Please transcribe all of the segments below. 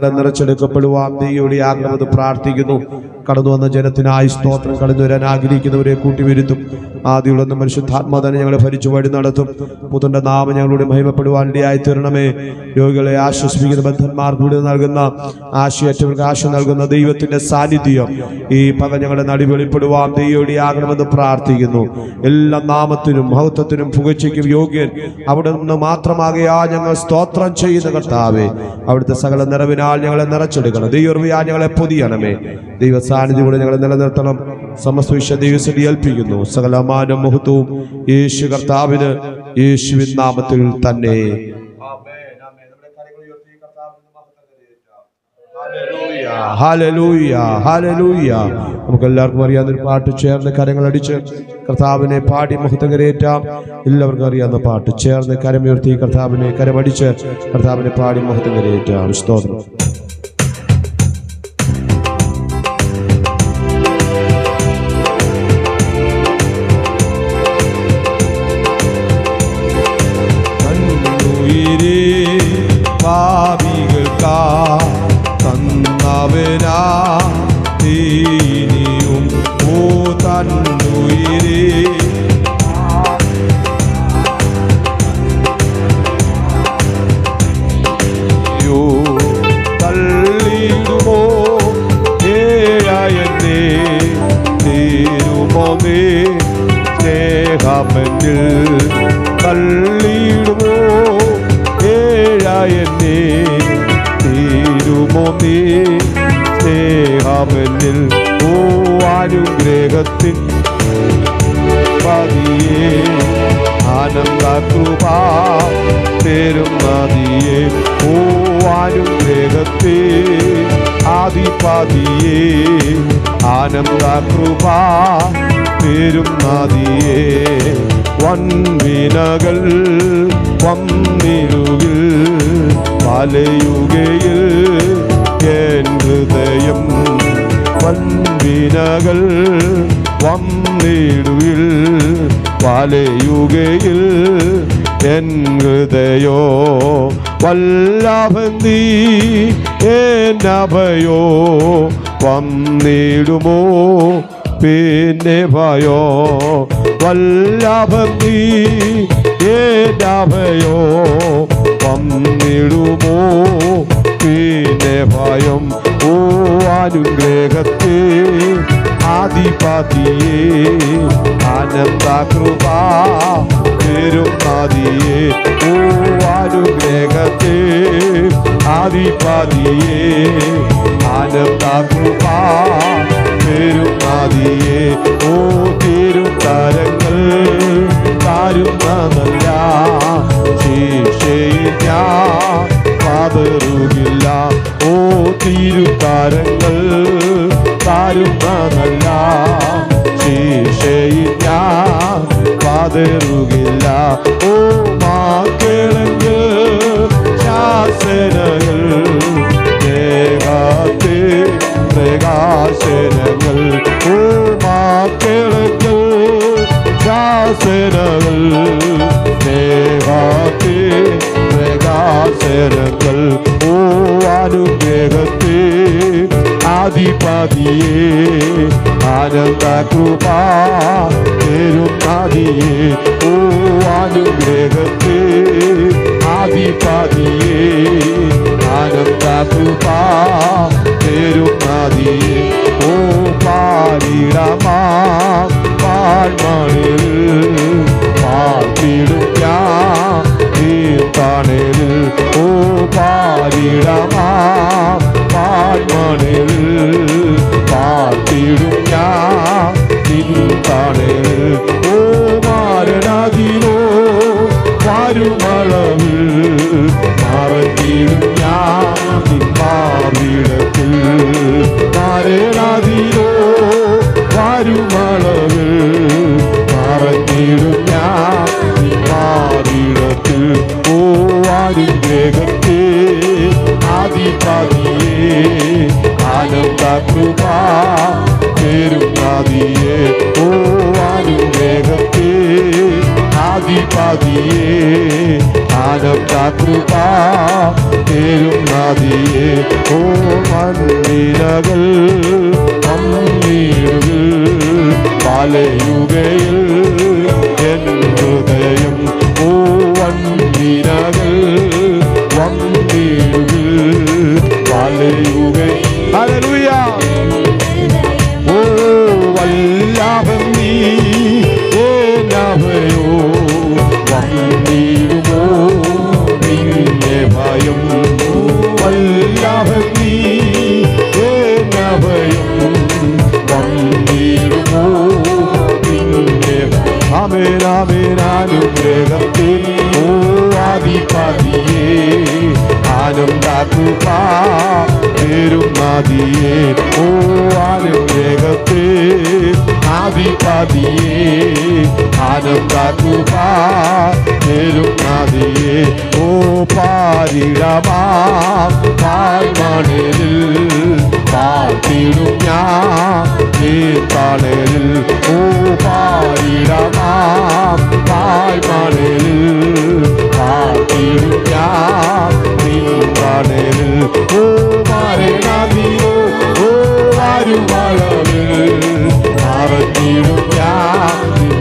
ഞങ്ങളെ നിറച്ചെടുക്കപ്പെടുവാൻ ദൈവയുടെ ആഗ്രഹം പ്രാർത്ഥിക്കുന്നു. കടന്നു വന്ന ജനത്തിനായി സ്തോത്രം. കടന്നു വരാൻ ആഗ്രഹിക്കുന്നവരെ കൂട്ടിവരുത്തും. ആദ്യമുള്ള പരിശുദ്ധാത്മാ തന്നെ ഞങ്ങളെ ഭരിച്ചു വഴി നടത്തും. പുത്രന്റെ നാമം ഞങ്ങളുടെ മഹിമപ്പെടുവാൻ ഇടയായി തീരണമേ. രോഗികളെ ആശ്വസിപ്പിക്കുന്ന ബന്ധന്മാർക്ക് കൂടി നൽകുന്ന ആശയറ്റവർക്ക് ആശ നൽകുന്ന ദൈവത്തിന്റെ സാന്നിധ്യം ഈ പകൽ ഞങ്ങളുടെ നടി വെളിപ്പെടുവാൻ ദൈവയുടെ ആകണമെന്ന് പ്രാർത്ഥിക്കുന്നു. എല്ലാ നാമത്തിനും മഹത്വത്തിനും പുകഴ്ചയ്ക്കും യോഗ്യൻ അവിടെ നിന്ന് മാത്രമാകയാ ഞങ്ങൾ സ്തോത്രം ചെയ്യുന്ന കർത്താവേ, അവിടുത്തെ സകല നിറവിനാൽ ഞങ്ങളെ നിറച്ചെടുക്കണം. ദൈവറിയാ ഞങ്ങളെ പൊതിയണമേ. ദൈവ സാന്നിധ്യം ഞങ്ങളെ നിലനിർത്തണം. സമസ്ത വിശ്വ ദൈവസ്ഥിതി ഏൽപ്പിക്കുന്നു. സകലമാനം മഹത്വവും യേശു കർത്താവിന്, യേശുവിൻ നാമത്തിൽ തന്നെ. നമുക്ക് എല്ലാവർക്കും അറിയാവുന്ന ഒരു പാട്ട് ചേർന്ന് കരങ്ങളടിച്ച് കർത്താവിനെ പാടി മഹത്വം കരയേറ്റാം. എല്ലാവർക്കും അറിയാവുന്ന പാട്ട് ചേർന്ന് കരമുയർത്തി കർത്താവിനെ കരമടിച്ച് കർത്താവിനെ പാടി മഹത്വം കരയേറ്റാം. സ്തോത്രം. പാപികൾക്കാ തന്നവനാ നീയും ഓ തന്നുയിരേ യോ തള്ളിടുമോ ഏഴായെന്നേ തീരുമോ നീ സ്നേഹമെന്നിൽ തള്ളിടുമോ ഏഴായെന്നേ തീരുമോ നീ സ്നേഹമെന്നിൽ ഓ അനുഗ്രഹത്തിൻ പതിയേ ആനന്ദകൃപ തേരും നദിയേ ഓ അനുഗ്രഹത്തേ ആദിപതിയേ ആനന്ദകൃപ തേരും നദിയേ വൻവിനകൾ വന്നിരുകിൽ വലയുകയിൽ എൻ ഹൃദയം വൻവിനകൾ വന്നിടുകിൽ വലയുകയിൽ എൻ ഹൃദയോ വല്ലഭന്തി എന്നഭയോ വന്നിടുമോ പിന്നെ ഭയോ വല്ലഭന്തി എന്നഭയോ വന്നിടുമോ പിന്നെ ഭയം ഓ അനുഗ്രഹത്തെ ആദിപതിയേ ആനന്ദകൃപ തേരും നദിയേ ഓ അനുഗ്രഹത്തെ ആദിപതിയേ ആനന്ദകൃപ തേരും നദിയേ ഓ തേരും തരങ്ങൾ താരുന്നതല്ല ശേഷയിൽ ഞാൻ പതറുകില്ല ഓ തിരുത്താരങ്ങൾ താരുന്നതല്ല ശേഷയിൽ ഞാൻ പതറുകില്ല ഓ മാക്കിളങ്ങൾ ശാസനകൾ ദേഹത്തെ പ്രകാശനങ്ങൾ ഓ മാക്കിളങ്ങൾ ശാസനകൾ ദേഹത്തെ പ്രകാശനങ്ങൾ ഓ അനുഗ്രഹത്തെ ആദിപതിയേ ആനന്ദകൃപ തേരും നദിയേ ഓ അനുഗ്രഹത്തെ ആദിപതിയേ ആനന്ദകൃപ തേരും നദിയേ ഓ പാലിടമാ പാൽമണിൽ പാർത്തിടും ഞാൻ നീർത്തണലിൽ ഓ പാലിടമാ പാൽമണിൽ പാർത്തിടും ഞാൻ നീർത്തണലിൽ ഓ മാരണതിലോ വരുമളവിൽ മറഞ്ഞിടും ഞാൻ നിന്മാറിടത്തിൽ മാരണതിലോ വരുമളവിൽ മറഞ്ഞിടും ഞാൻ നിന്മാറിടത്തിൽ ഓ അനുഗ്രഹത്തെ ആദിപതിയേ ആനന്ദകൃപ തേരും നദിയേ ഓ അനുഗ്രഹത്തെ ആദിപതിയേ ആനന്ദകൃപ തേരും നദിയെ ഓ മണ്ണിരകൾ വലയുകയിൽ എൻ ഹൃദയം ഓ വന്നിരകൾ വന്നിടുകിൽ വലയുകയിൽ ഹല്ലേലൂയ ഓ വല്ലാഭം നീ ഏനഭയോ വന്നിടുമോ നിന്നെ ഭയം വല്ലാഭം നീ ഏനഭയം വന്നിടുമോ നിന്നെ ആമേനാമേനാനുഗ്രഹത്തിൽ ഓ ആദിപതിയേ ആനന്ദകൃപ തേരും നദിയേ ഓ അനുഗ്രഹത്തെ ആദിപതിയേ ആനന്ദകൃപ തേരും നദിയേ ഓ പാരിടമാം പാൽമണലിൽ പാർത്തിടും ഞാൻ ഈ തണലിൽ ഓ പാരിടമാം പാൽമണലിൽ പാർത്തിടും ഞാൻ ഈ തണലിൽ ഓ മരണദിയോ ഓ വരുമളവിൽ മറഞ്ഞിടും ഞാൻ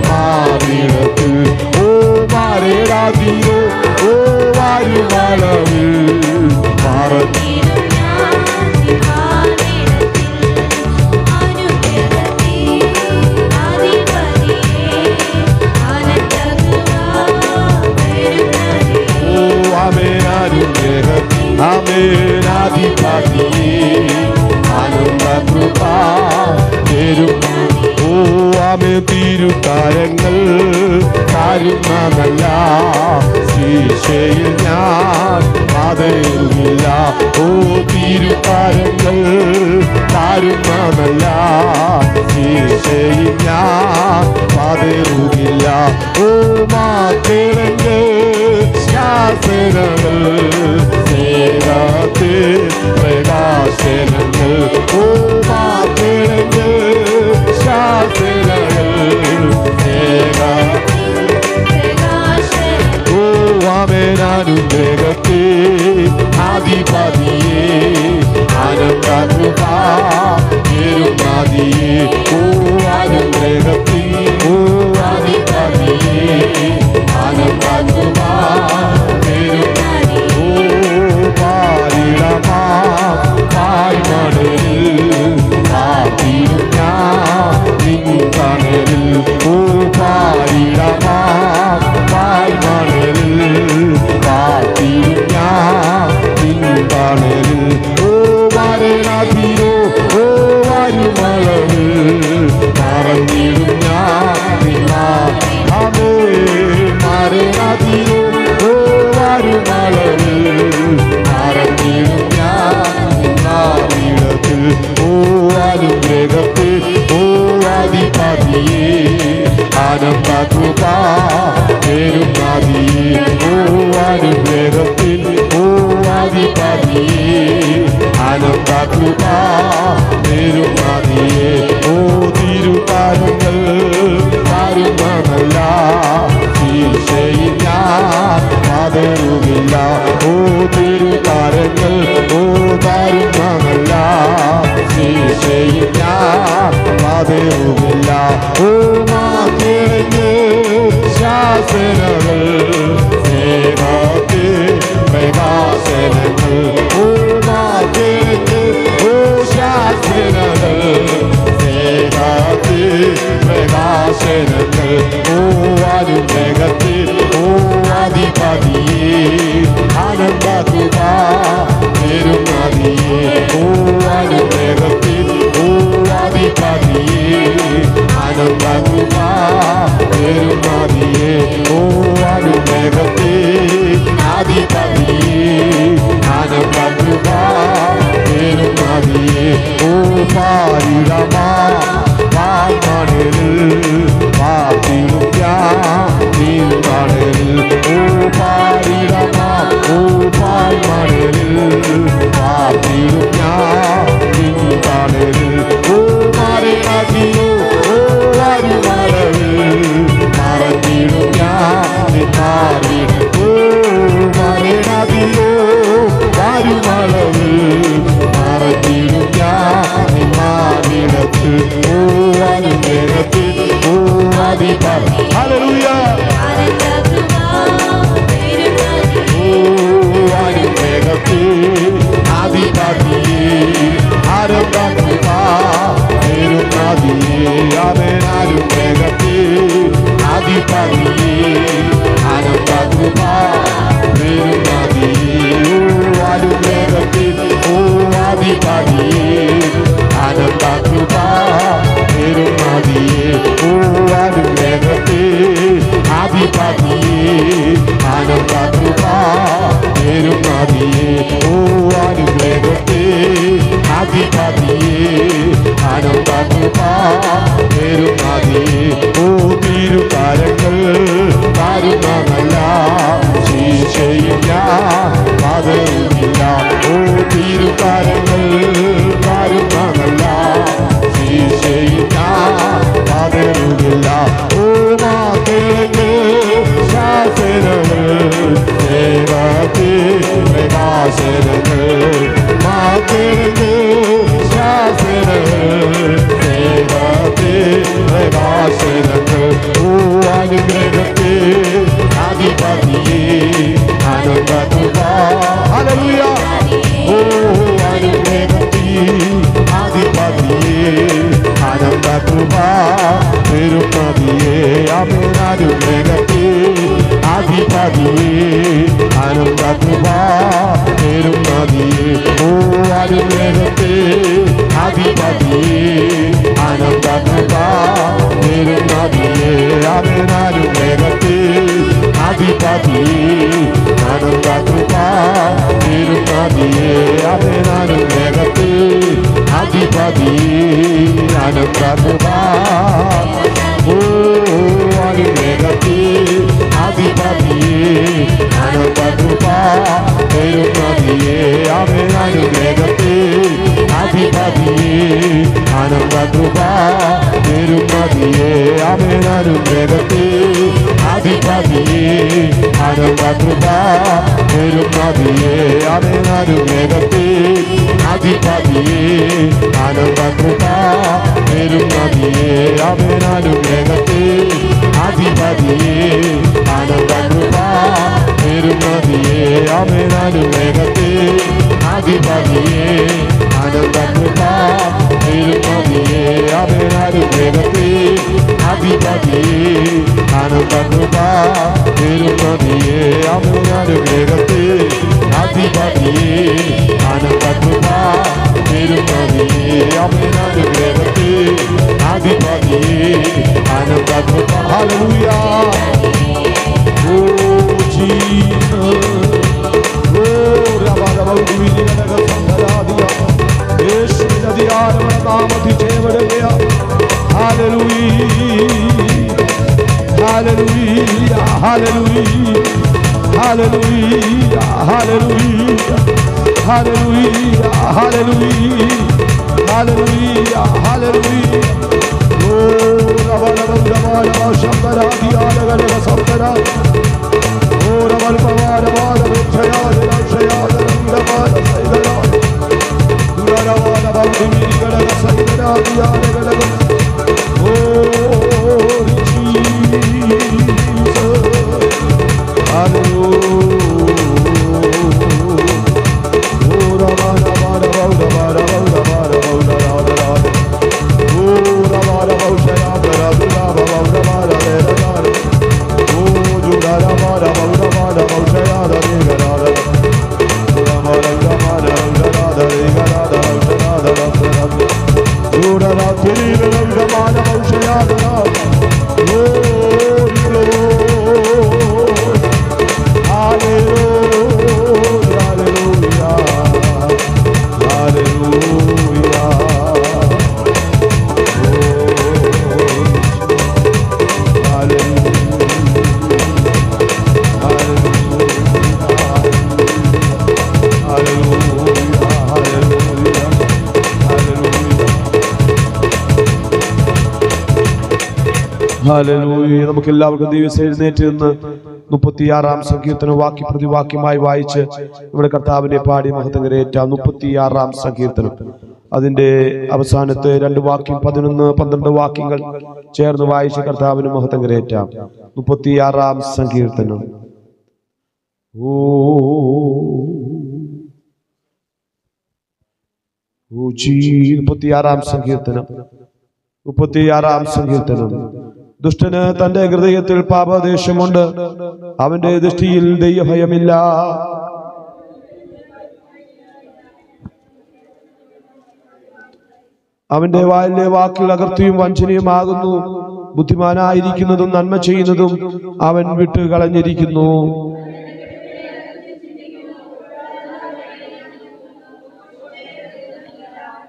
മാറിടത്തിൽ ഓ മരണദിയോ ഓ വരുമളവിൽ മറഞ്ഞിടും ആമേനാധിപതിയേ ആനന്ദകൃപ തേരും ഓ ആമേ തിരുതാരങ്ങൾ താരുന്നതല്ല ശീശയിൽ ഞാൻ പാതയില്ല ഓ തിരുതാരങ്ങൾ താരുന്നതല്ല ശീശയിൽ ഞാൻ പാതയില്ല ഓ മാതേളങ്ങൾ ശാസനങ്ങൾ സേവത്തെ പ്രകാശനങ്ങൾ ഓ മാതേളങ്ങൾ ശാസനങ്ങൾ ഓ ആമേനാനുഗ്രഹത്തെ ആദിപതിയേ ആനന്ദകൃപ തേരും നദിയേ ഓ അനുഗ്രഹത്തെ ഓ ആദിപതിയേ ആനന്ദകൃപ തേരും ഓ പാരിടമാ പാൽമണലിൽ പാർത്തിടും ഞാൻ നിൻ തണലിൽ ഓ പാരിടമാ പാൽമണലിൽ പാർത്തിടും ഞാൻ നിൻ തണലിൽ ഓ മരണദിയോ ഓ വരുമളവിൽ മറഞ്ഞിടും ഞാൻ ആമേ മരണദിയോ ഓ വരുമളവിൽ മറഞ്ഞിടും ഞാൻ നാവിടത്തിൽ ഓ അനുഗ്രഹത്തിൽ ഓ ആദിപതിയേ ആനന്ദകൃപ തേരും നദിയേ ഓ അനുഗ്രഹത്തിൽ ഓ ആദിപതിയേ ആനന്ദകൃപ തേരും നദിയേ ഓ തിരുതാരങ്ങൾ താരുന്നതല്ല ശീശയിൽ ഞാൻ പാതരുകില്ല ഓ തിരുതാരങ്ങൾ ഓ താരുന്നതല്ല ശീശയിൽ ഞാൻ പാതരുകില്ല ഓ മാതേളങ്ങൾ ശാസനങ്ങൾ സേവത്തെ പ്രകാശനങ്ങൾ ഓ മാതേളങ്ങൾ ഓ ശാസനങ്ങൾ സേവത്തെ പ്രകാശനങ്ങൾ ഓ അനുഗ്രഹത്തിൽ ഓ ആദിപതിയേ ആനന്ദകൃപ തേരും നദിയേ ഓ അനുഗ്രഹത്തിൽ ഓ ആദിപതിയേ ആനന്ദകൃപ തേരും നദിയേ ഓ അനുഗ്രഹത്തിൽ ആദിപതിയേ ആനന്ദകൃപ തേരും നദിയേ ഓ പാരിടമാ പാൽമണലിൽ പാർത്തിടും ഞാൻ നിൻ തണലിൽ ഓ പാരിടമാ ഓ പാൽമണലിൽ പാർത്തിടും ഞാൻ നിൻ തണലിൽ ഓ മരണദിയോ ഓ വരുമളവിൽ മറഞ്ഞിടും ഞാൻ നിൻ മാറിൽ ഓ വേഗത്തെ അധിപതിയെ ആനന്ദ കൃപ നേരുന്നതിയെ അവനാലും വേഗത്തെ അധിപതിയെ ആനന്ദ കൃപ നേരുന്നതിയെ അവനാലും വേഗത്തെ അധിപതിയെ ആനന്ദ കൃപ ഓ വേഗത്തെ അധിപതിയെ ആനന്ദ കൃപ നേരുന്നതിയെ അവനാലും വേഗത്തെ അധിപതിയെ ആനന്ദ കൃപ നേരുന്നതിയെ അവനാലും വേഗത്തെ അധിപതിയെ ആനന്ദ കൃപ നേരുന്നതിയെ അവനാലും വേഗത്തെ അധിപതിയെ ആനന്ദ കൃപ നേരുന്നതിയെ അവനാലും വേഗത്തെ അധിപതിയെ ആനന്ദ കൃപ നേരുന്നതിയെ അവനാലും വേഗത്തെ അധിപതിയെ ആനന്ദ കൃപ നേരുന്നതിയെ അവനാലും വേഗത്തെ അധിപതിയെ ആനന്ദ കൃപ നേരുന്നതിയെ അവനാലും വേഗത്തെ അധിപതിയെ ആനന്ദ കൃപ നേരുന്നതിയെ അവനാലും വേഗത്തെ അധിപതിയെ ആനന്ദ കൃപ ഹല്ലേലൂയ ഓ ജീസസ് ഓ രബലബൗദിവിനിഗണക സന്തരാദിയ യേശുവിന്റെ അധികാരമുള്ള നാമത്തിൽ ജയമെടുക്കുക hallelujah hallelujah hallelujah hallelujah hallelujah hallelujah hallelujah hallelujah hallelujah ഓ രബലബൗദവാനവ ശബ്ദരാദിയാലഗണക സന്തരാ ഓ രബൽപവാനവാദവക്ഷയാദരാക്ഷയാദരംഗമാന സൈദരാ ദുരവാനവൗദിവിനിഗണക സൈദരാദിയാലഗണക ഓ ഹല്ലേലൂയ. നമുക്ക് എല്ലാവർക്കും ദിവസം എഴുന്നേറ്റ് നിന്ന് 36-ാം സങ്കീർത്തനം വാക്യ പ്രതിവാക്യമായി വായിച്ച് നമ്മുടെ കർത്താവിനെ പാടി മഹത്വം കരയേറ്റാം. 36-ാം സങ്കീർത്തനം അതിന്റെ അവസാനത്തെ 2 വാക്യം 11-12 വാക്യങ്ങൾ ചേർന്ന് വായിച്ച് കർത്താവിന് മഹത്വം കരയേറ്റാം. 36-ാം സങ്കീർത്തനം. ഓ 36-ാം സങ്കീർത്തനം. 36-ാം സങ്കീർത്തനം. ദുഷ്ടന് തന്റെ ഹൃദയത്തിൽ പാപദേശമുണ്ട്, അവന്റെ ദൃഷ്ടിയിൽ ദൈവഭയമില്ല. അവന്റെ വായിലെ വാക്കുകൾ അകൃത്യവും വഞ്ചനയുമാകുന്നു. ബുദ്ധിമാനായിരിക്കുന്നതും നന്മ ചെയ്യുന്നതും അവൻ വിട്ടുകളഞ്ഞിരിക്കുന്നു.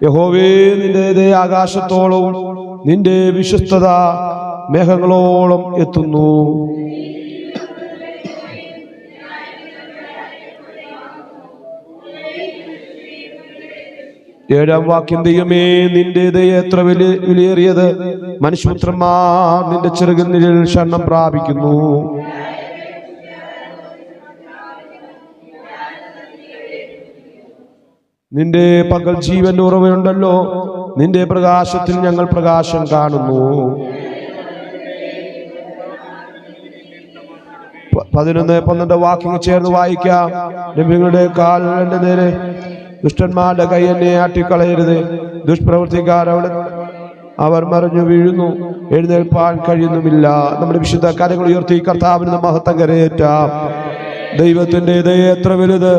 യഹോവേ, നിന്റെ ദയ ആകാശത്തോളവും നിന്റെ വിശ്വസ്തത മേഘങ്ങളോളം എത്തുന്നു. ഏഴാം വാക്യം. ദൈവമേ, നിന്റെ ദയ എത്ര വിലയേറിയത്! മനുഷ്യപുത്രന്മാർ നിന്റെ ചിറകിൽ ശരണം പ്രാപിക്കുന്നു. നിന്റെ പകൽ ജീവന്റെ ഉറവയുണ്ടല്ലോ, നിന്റെ പ്രകാശത്തിൽ ഞങ്ങൾ പ്രകാശം കാണുന്നു. 11-12 വാക്യങ്ങൾ ചേർന്ന് വായിക്കാം. നബികളുടെ കാൽ എന്റെ നേരെ, ദുഷ്ടന്മാരുടെ കൈ എന്നെ ആട്ടിക്കളയരുത്. ദുഷ്പ്രവൃത്തിക്കാർ അവർ മറിഞ്ഞു വീഴുന്നു, എഴുന്നേൽപ്പാൻ കഴിയുന്നുമില്ല. നമ്മുടെ വിശുദ്ധ കരങ്ങൾ ഉയർത്തി കർത്താവിന് മഹത്വം കരയേറ്റാം. ദൈവത്തിന്റെ ദയ എത്ര വലുത്!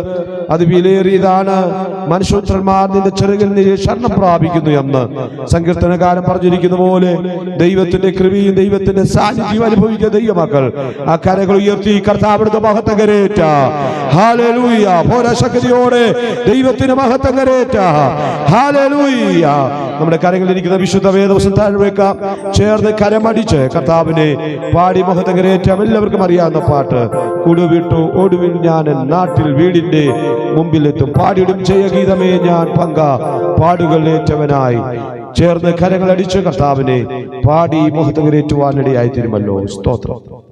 അത് വിലയേറിയതാണ്. മനുഷ്യപുത്രന്മാർ നിന്റെ ചെറുകിൽ നീ ശരണം പ്രാപിക്കുന്നു എന്ന് സങ്കീർത്തനകാരൻ പറഞ്ഞിരിക്കുന്ന പോലെ ദൈവത്തിന്റെ കൃപയും ദൈവത്തിന്റെ സാന്നിധ്യം അനുഭവിക്കുന്ന ദൈവമക്കൾ ആ കരകൾ ഉയർത്തി കർത്താവിന്റെ മഹത്വം കരേറ്റ. ഹല്ലേലൂയ. പോരാശക്തിയോടെ ദൈവത്തിന്റെ മഹത്വം കരേറ്റ. ഹല്ലേലൂയ. നമ്മുടെ കരങ്ങളിലിരിക്കുന്ന വിശുദ്ധ വേദവസ്തു താഴെ വെക്കാം. ചേർന്ന് കരമടിച്ച് കർത്താവിനെ പാടി മഹത്വം കരേറ്റാം. എല്ലാവർക്കും അറിയാവുന്ന പാട്ട്. കൂടുവിട്ടു ഒടുവിൽ ഞാൻ നാട്ടിൽ വീടിന്റെ മുമ്പിലെത്തും, പാടിയിടും ജയഗീതമേ ഞാൻ പങ്ക പാടുകളേറ്റവനായി. ചേർന്ന് കരങ്ങളടിച്ച് കർത്താവിനെ പാടി മഹത്വം കരേറ്റുവാനിടയായി തീരുമല്ലോ. സ്തോത്രം.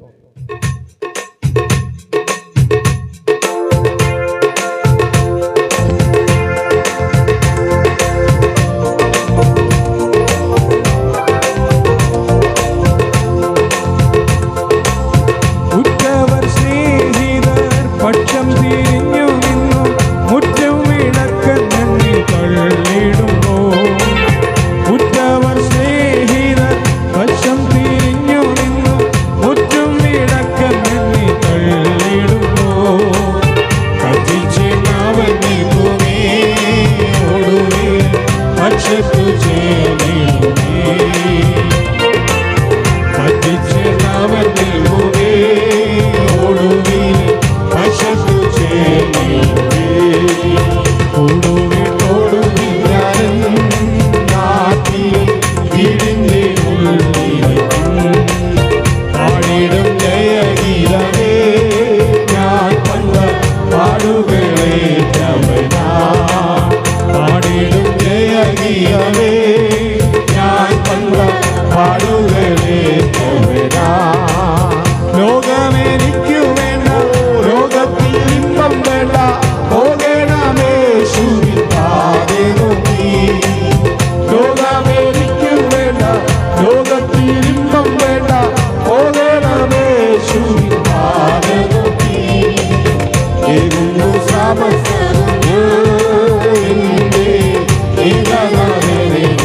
Samastha, oh, in the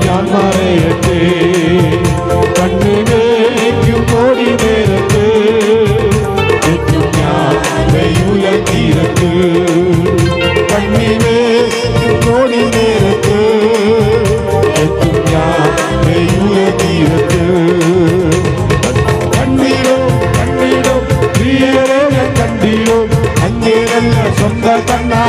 ഞാൻ മറയട്ടെ കണ്ണിനേക്കും കോടി നേരത്ത് എത്തും ഞാൻ വെയുല തീരത്ത് കണ്ണിനേക്കും കോടി നേരത്ത് എത്തും ഞാൻ വെയുല തീരത്ത് കണ്ടിടും കണ്ടിടും പ്രിയരെ ഞാൻ കണ്ടിടും അങ്ങേരല്ല സ്വന്തം കണ്ണാ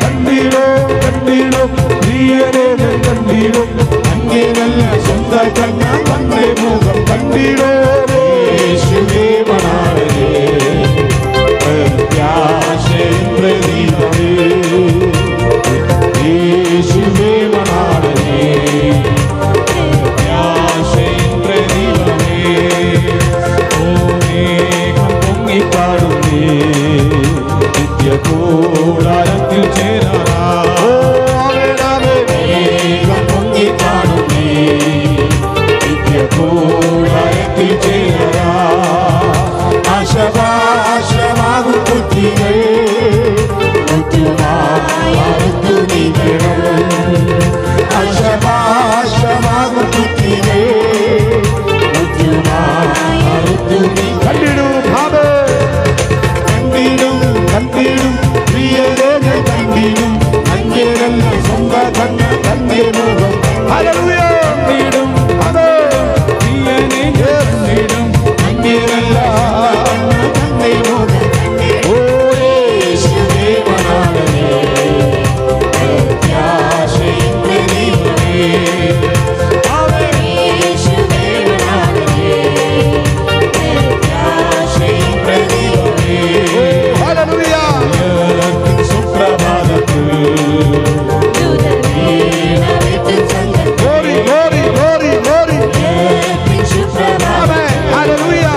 കണ്ടിടും കണ്ടിടും പ്രിയരെ ഞാൻ കണ്ടിടും അങ്ങേരല്ല സ്വന്തം കണ്ണാ തന്റെ മുഖം കണ്ടിടോ യേശുവേ മണാളനേ പ്രത്യാശയിൻ പ്രദീപമേ യേശുവേ മണാളനേ പ്രത്യാശയിൻ പ്രദീപമേ ഓ മേഘം പൊങ്ങിപ്പാടുന്നേ നിത്യകൂടാരത്തിൽ ചേരാനാ മേഘം പൊങ്ങിപ്പാടുന്നേ നിത്യകൂടാരത്തിൽ ചേരാനാ ആശമാകും ബുദ്ധികൾ ബുദ്ധിമാറുത്തു നീക്കണം ആശമാകും ബുദ്ധികൾ ബുദ്ധിമാറുത്തു നീ കണ്ടിടും കണ്ടിടും കണ്ടിടും പ്രിയരെ കണ്ടിടും അങ്ങേരല്ല സ്വന്തം കണ്ണ തന്റെ മുഖം കണ്ടിടും അതോ പ്രിയനെ കണ്ടിടും അങ്ങേരല്ല തന്റെ മുഖം ഓ യേശുവേ മണാളനേ പ്രത്യാശയിൻ പ്രദീപമേ യേശുവേ മണാളനേ പ്രത്യാശയിൻ പ്രദീപമേ ഹല്ലേലൂയ സുപ്രഭാതത്തിൽ glory glory glory glory amen hallelujah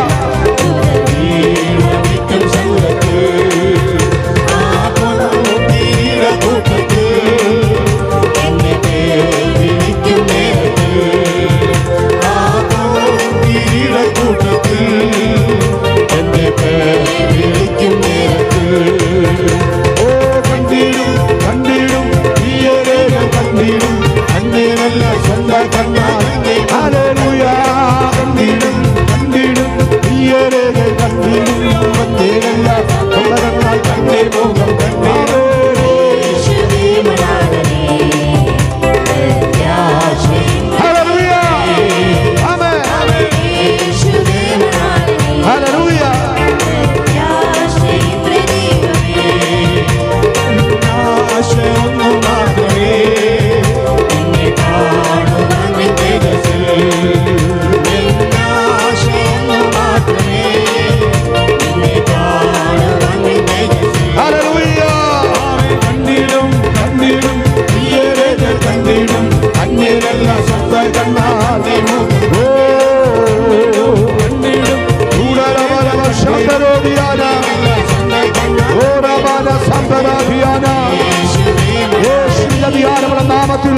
നാമത്തിൽ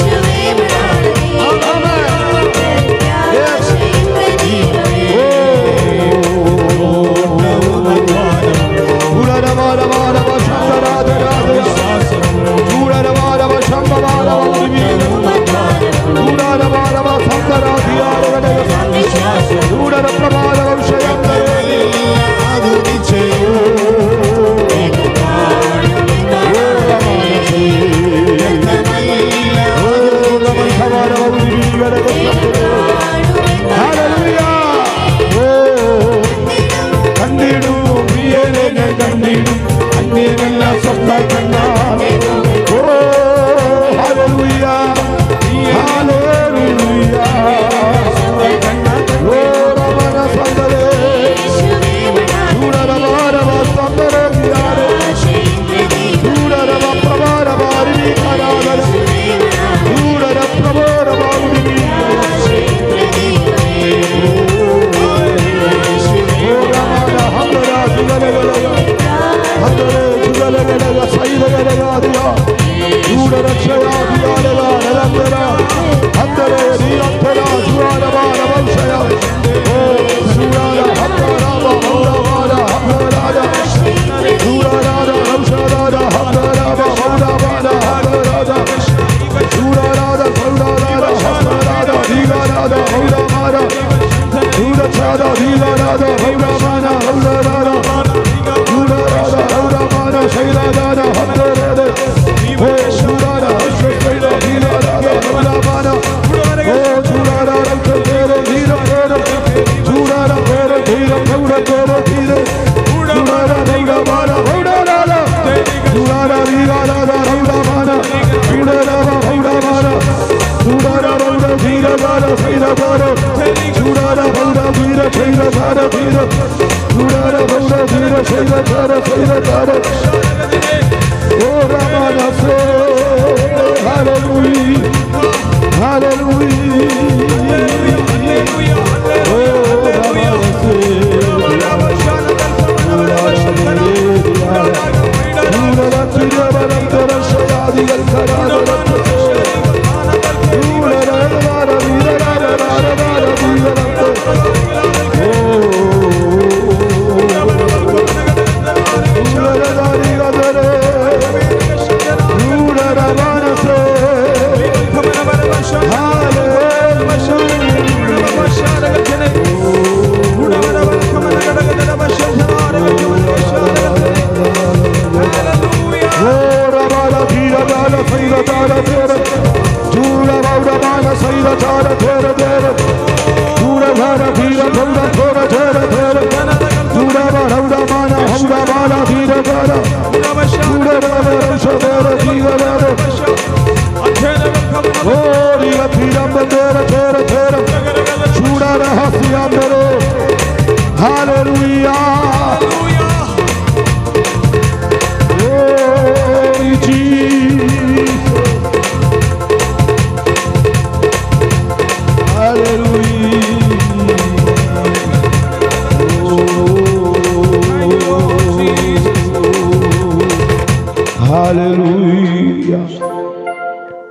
പ്രഭാത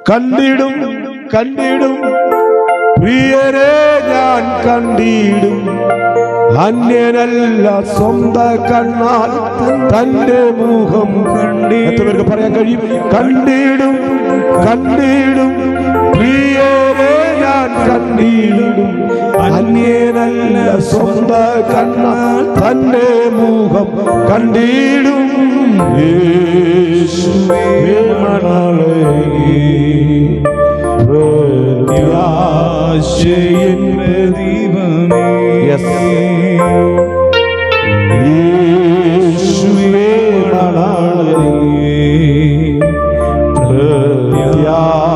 കണ്ടിടും കണ്ടിടും പ്രിയരെ ഞാൻ കണ്ടിടും, അന്യനല്ല സ്വന്ത കണ്ണാൽ തന്റെ മുഖം കണ്ടിടും. പറയാൻ കഴിയും. കണ്ടിടും കണ്ടിടും പ്രിയരെ ഞാൻ കണ്ടിടും, അന്യനല്ല സ്വന്ത കണ്ണാൽ തന്റെ മുഖം കണ്ടിടും. യേശുവേ മണാളനേ പ്രത്യാശയിൻ പ്രദീപമേ, യേശുവേ മണാളനേ പ്രത്യാശയിൻ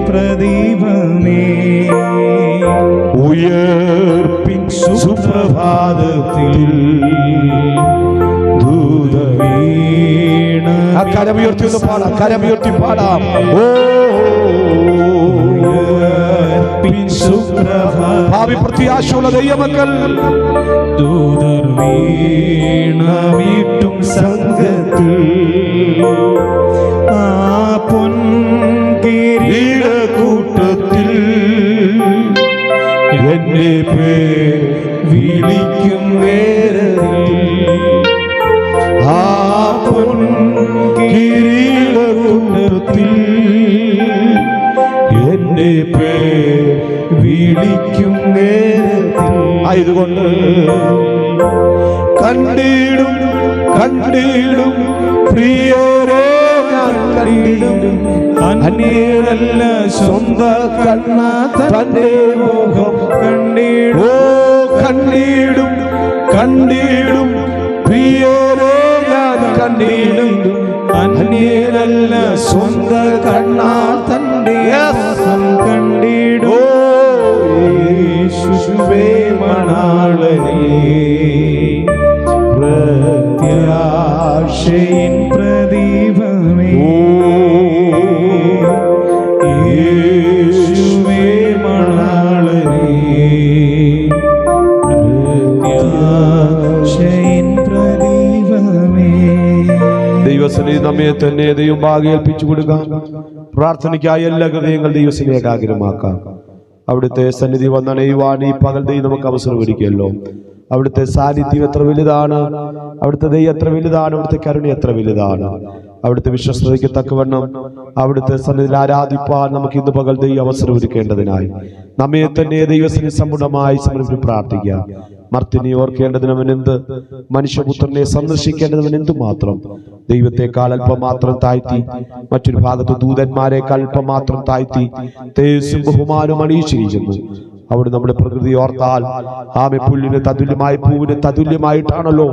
പ്രദീപമേ, ഉയർപ്പിൻ സുപ്രഭാതത്തിൽ കരമുയർത്തി പാടാം, കരമുയർത്തി പാടാം. ഭാവി പ്രത്യാശയുള്ള ദൈവമക്കൾ ദൂതർ വീണമീട്ടും സംഘത്തിൽ ആ പൊൻകിരീട കൂട്ടത്തിൽ എന്നെ പേർ വിളിക്കും നേരത്തിൽ ആ പൊൻകിരീടത്തിൽ എന്നെ പേർ വിളിക്കും നേരത്തിൽ. ആയതുകൊണ്ട് കണ്ടിടും കണ്ടിടും പ്രിയരെ ഞാൻ കണ്ടിടും, അന്യരല്ല സ്വന്ത കണ്ണ തന്റെ മുഖം കണ്ടിടും. ഓ കണ്ടിടും കണ്ടിടും പ്രിയരെ ഞാൻ കണ്ടിടും, അന്യരല്ല സ്വന്ത കണ്ണാൽ തന്റെ മുഖം കണ്ടിടും. യേശുവേ മണാളനേ പ്രത്യാശയിൻ പ്രദീപമേ, യേശുവേ മണാളനേ പ്രത്യാശയിൻ പ്രദീപമേ. ദൈവസന്നിധി നമ്മെ തന്നെ ദൈവം ഭാഗ്യം ഏൽപ്പിച്ചു കൊടുക്കാം. പ്രാർത്ഥനയ്ക്കായി എല്ലാ ഹൃദയങ്ങൾ ദൈവസന്നിധി ഏകാഗ്രമാക്കാം. അവിടുത്തെ സന്നിധി വന്നണയുവാൻ ഈ പകൽ ദൈവം നമുക്ക് അവസരം ഒരുക്കിയല്ലോ. അവിടുത്തെ സാന്നിധ്യം എത്ര വലുതാണ്, അവിടുത്തെ ദൈവം എത്ര വലുതാണ്, അവിടുത്തെ കരുണ എത്ര വലുതാണ്. അവിടുത്തെ വിശ്വസ്തതയ്ക്ക് തക്കവണ്ണം അവിടുത്തെ സന്നിധിയിൽ ആരാധിപ്പാൻ നമുക്ക് ഇന്ന് പകൽ ദൈവം അവസരം ഒരുക്കേണ്ടതിനായി നമ്മെ തന്നെ ദൈവസന്നിധി സമ്പൂർണ്ണമായി സമർപ്പിച്ച് പ്രാർത്ഥിക്കാം. മർത്തിനെ ഓർക്കേണ്ടതിനവൻ എന്ത്, മനുഷ്യപുത്രനെ സന്ദർശിക്കേണ്ടതിനവൻ എന്തുമാത്രം. ദൈവത്തെക്കാൾ അല്പം മാത്രം താഴ്ത്തി, മറ്റൊരു ഭാഗത്ത് ദൂതന്മാരെക്കാൾ അല്പം മാത്രം താഴ്ത്തി തേജസ്സും ബഹുമാനവും അണിയിച്ചിരിക്കുന്നു. അവിടെ നമ്മുടെ പ്രകൃതി ഓർത്താൽ ആമെ പുല്ലിന് തതുല്യമായി, പൂവിന് തതുല്യമായിട്ടാണല്ലോ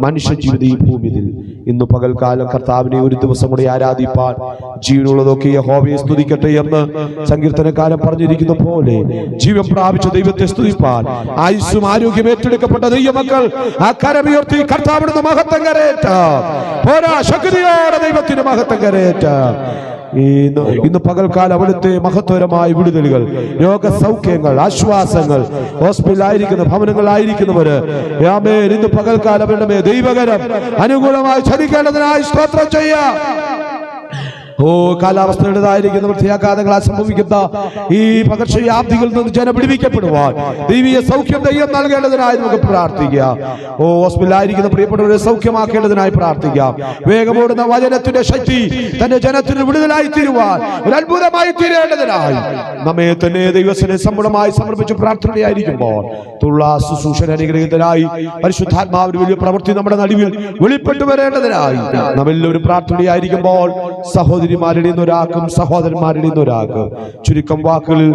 മനുഷ്യ ജീവിതം ഈ ഭൂമിയിൽ. ഇന്ന് പകൽക്കാലം കർത്താവിനെ ഒരു ദിവസം കൂടി ആരാധിപ്പാൻ ജീവനുള്ളതൊക്കെ യഹോവയെ സ്തുതിക്കട്ടെ എന്ന് സങ്കീർത്തനക്കാരൻ പറഞ്ഞിരിക്കുന്ന പോലെ ജീവൻ പ്രാപിച്ച ദൈവത്തെ സ്തുതിപ്പാൻ ആയുസ്സും ആരോഗ്യം ഏറ്റെടുക്കപ്പെട്ട ദൈവമക്കൾ ആ കരമുയർത്തി കർത്താവിന്റെ മഹത്വം കരേറ്റ പോരാ, ശക്തിയോടെ ദൈവത്തിന്റെ മഹത്വം കരേറ്റ. ഇന്ന് പകൽക്കാലം അവിടുത്തെ മഹത്വരമായ വിടുതലുകൾ, രോഗസൗഖ്യങ്ങൾ, ആശ്വാസങ്ങൾ, ഹോസ്പിറ്റലായിരിക്കുന്ന ഭവനങ്ങളായിരിക്കുന്നവര് ഇന്ന് പകൽക്കാലം അവരുടെ ദൈവകരം അനുകൂലമായി ചതിക്കേണ്ടതിനായി സ്തോത്രം ചെയ്യാം. കാലാവസ്ഥയുടേതായിരിക്കുന്ന പ്രത്യാഘാതങ്ങളാൽ സംഭവിക്കുന്ന ഈ പകർച്ചവ്യാധികളിൽ നിന്ന് ജനം വിടുവിക്കപ്പെടുവാൻ ദൈവീയ സൗഖ്യം ദൈവം നൽകേണ്ടതിനായി നമുക്ക് പ്രാർത്ഥിക്കാം. ഹോസ്പിറ്റലായിരിക്കുന്ന പ്രിയപ്പെട്ടവരെ സൗഖ്യമാക്കേണ്ടതിനായി പ്രാർത്ഥിക്കാം. വേഗമോടുന്ന വചനത്തിന്റെ ശക്തി തന്റെ ജനത്തിന് വിടുതലായി തീരുവാൻ, ഒരു അത്ഭുതമായി തീരേണ്ടതിനായി നമ്മെ തന്നെ ദൈവത്തിന് സമ്പൂർണ്ണമായി സമർപ്പിച്ച് പ്രാർത്ഥനയായിരിക്കുമ്പോൾ ശുശ്രൂഷ അനുഗ്രഹത്തിനായി പരിശുദ്ധാത്മാവിന്റെ വലിയ പ്രവൃത്തി നമ്മുടെ നടുവിൽ വെളിപ്പെട്ടു വരേണ്ടതിനായി നമ്മെല്ലാവരും പ്രാർത്ഥനയായിരിക്കുമ്പോൾ സഹോദരിമാരുടെ ഒരാൾക്കും സഹോദരന്മാരുടെ ഒരാൾക്ക് ചുരുക്കം വാക്കുകളിൽ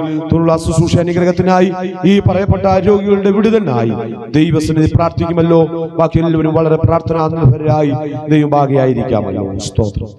ശുശ്രൂഷ അനുഗ്രഹത്തിനായി ഈ പറയപ്പെട്ട രോഗികളുടെ വിടുതലിനായി ദൈവസന്നിധി പ്രാർത്ഥിക്കുമല്ലോ. ബാക്കി എല്ലാവരും വളരെ പ്രാർത്ഥനാനിർഭരായി ദൈവം ഭാഗ്യമായിരിക്കാമല്ലോ. സ്തോത്രം.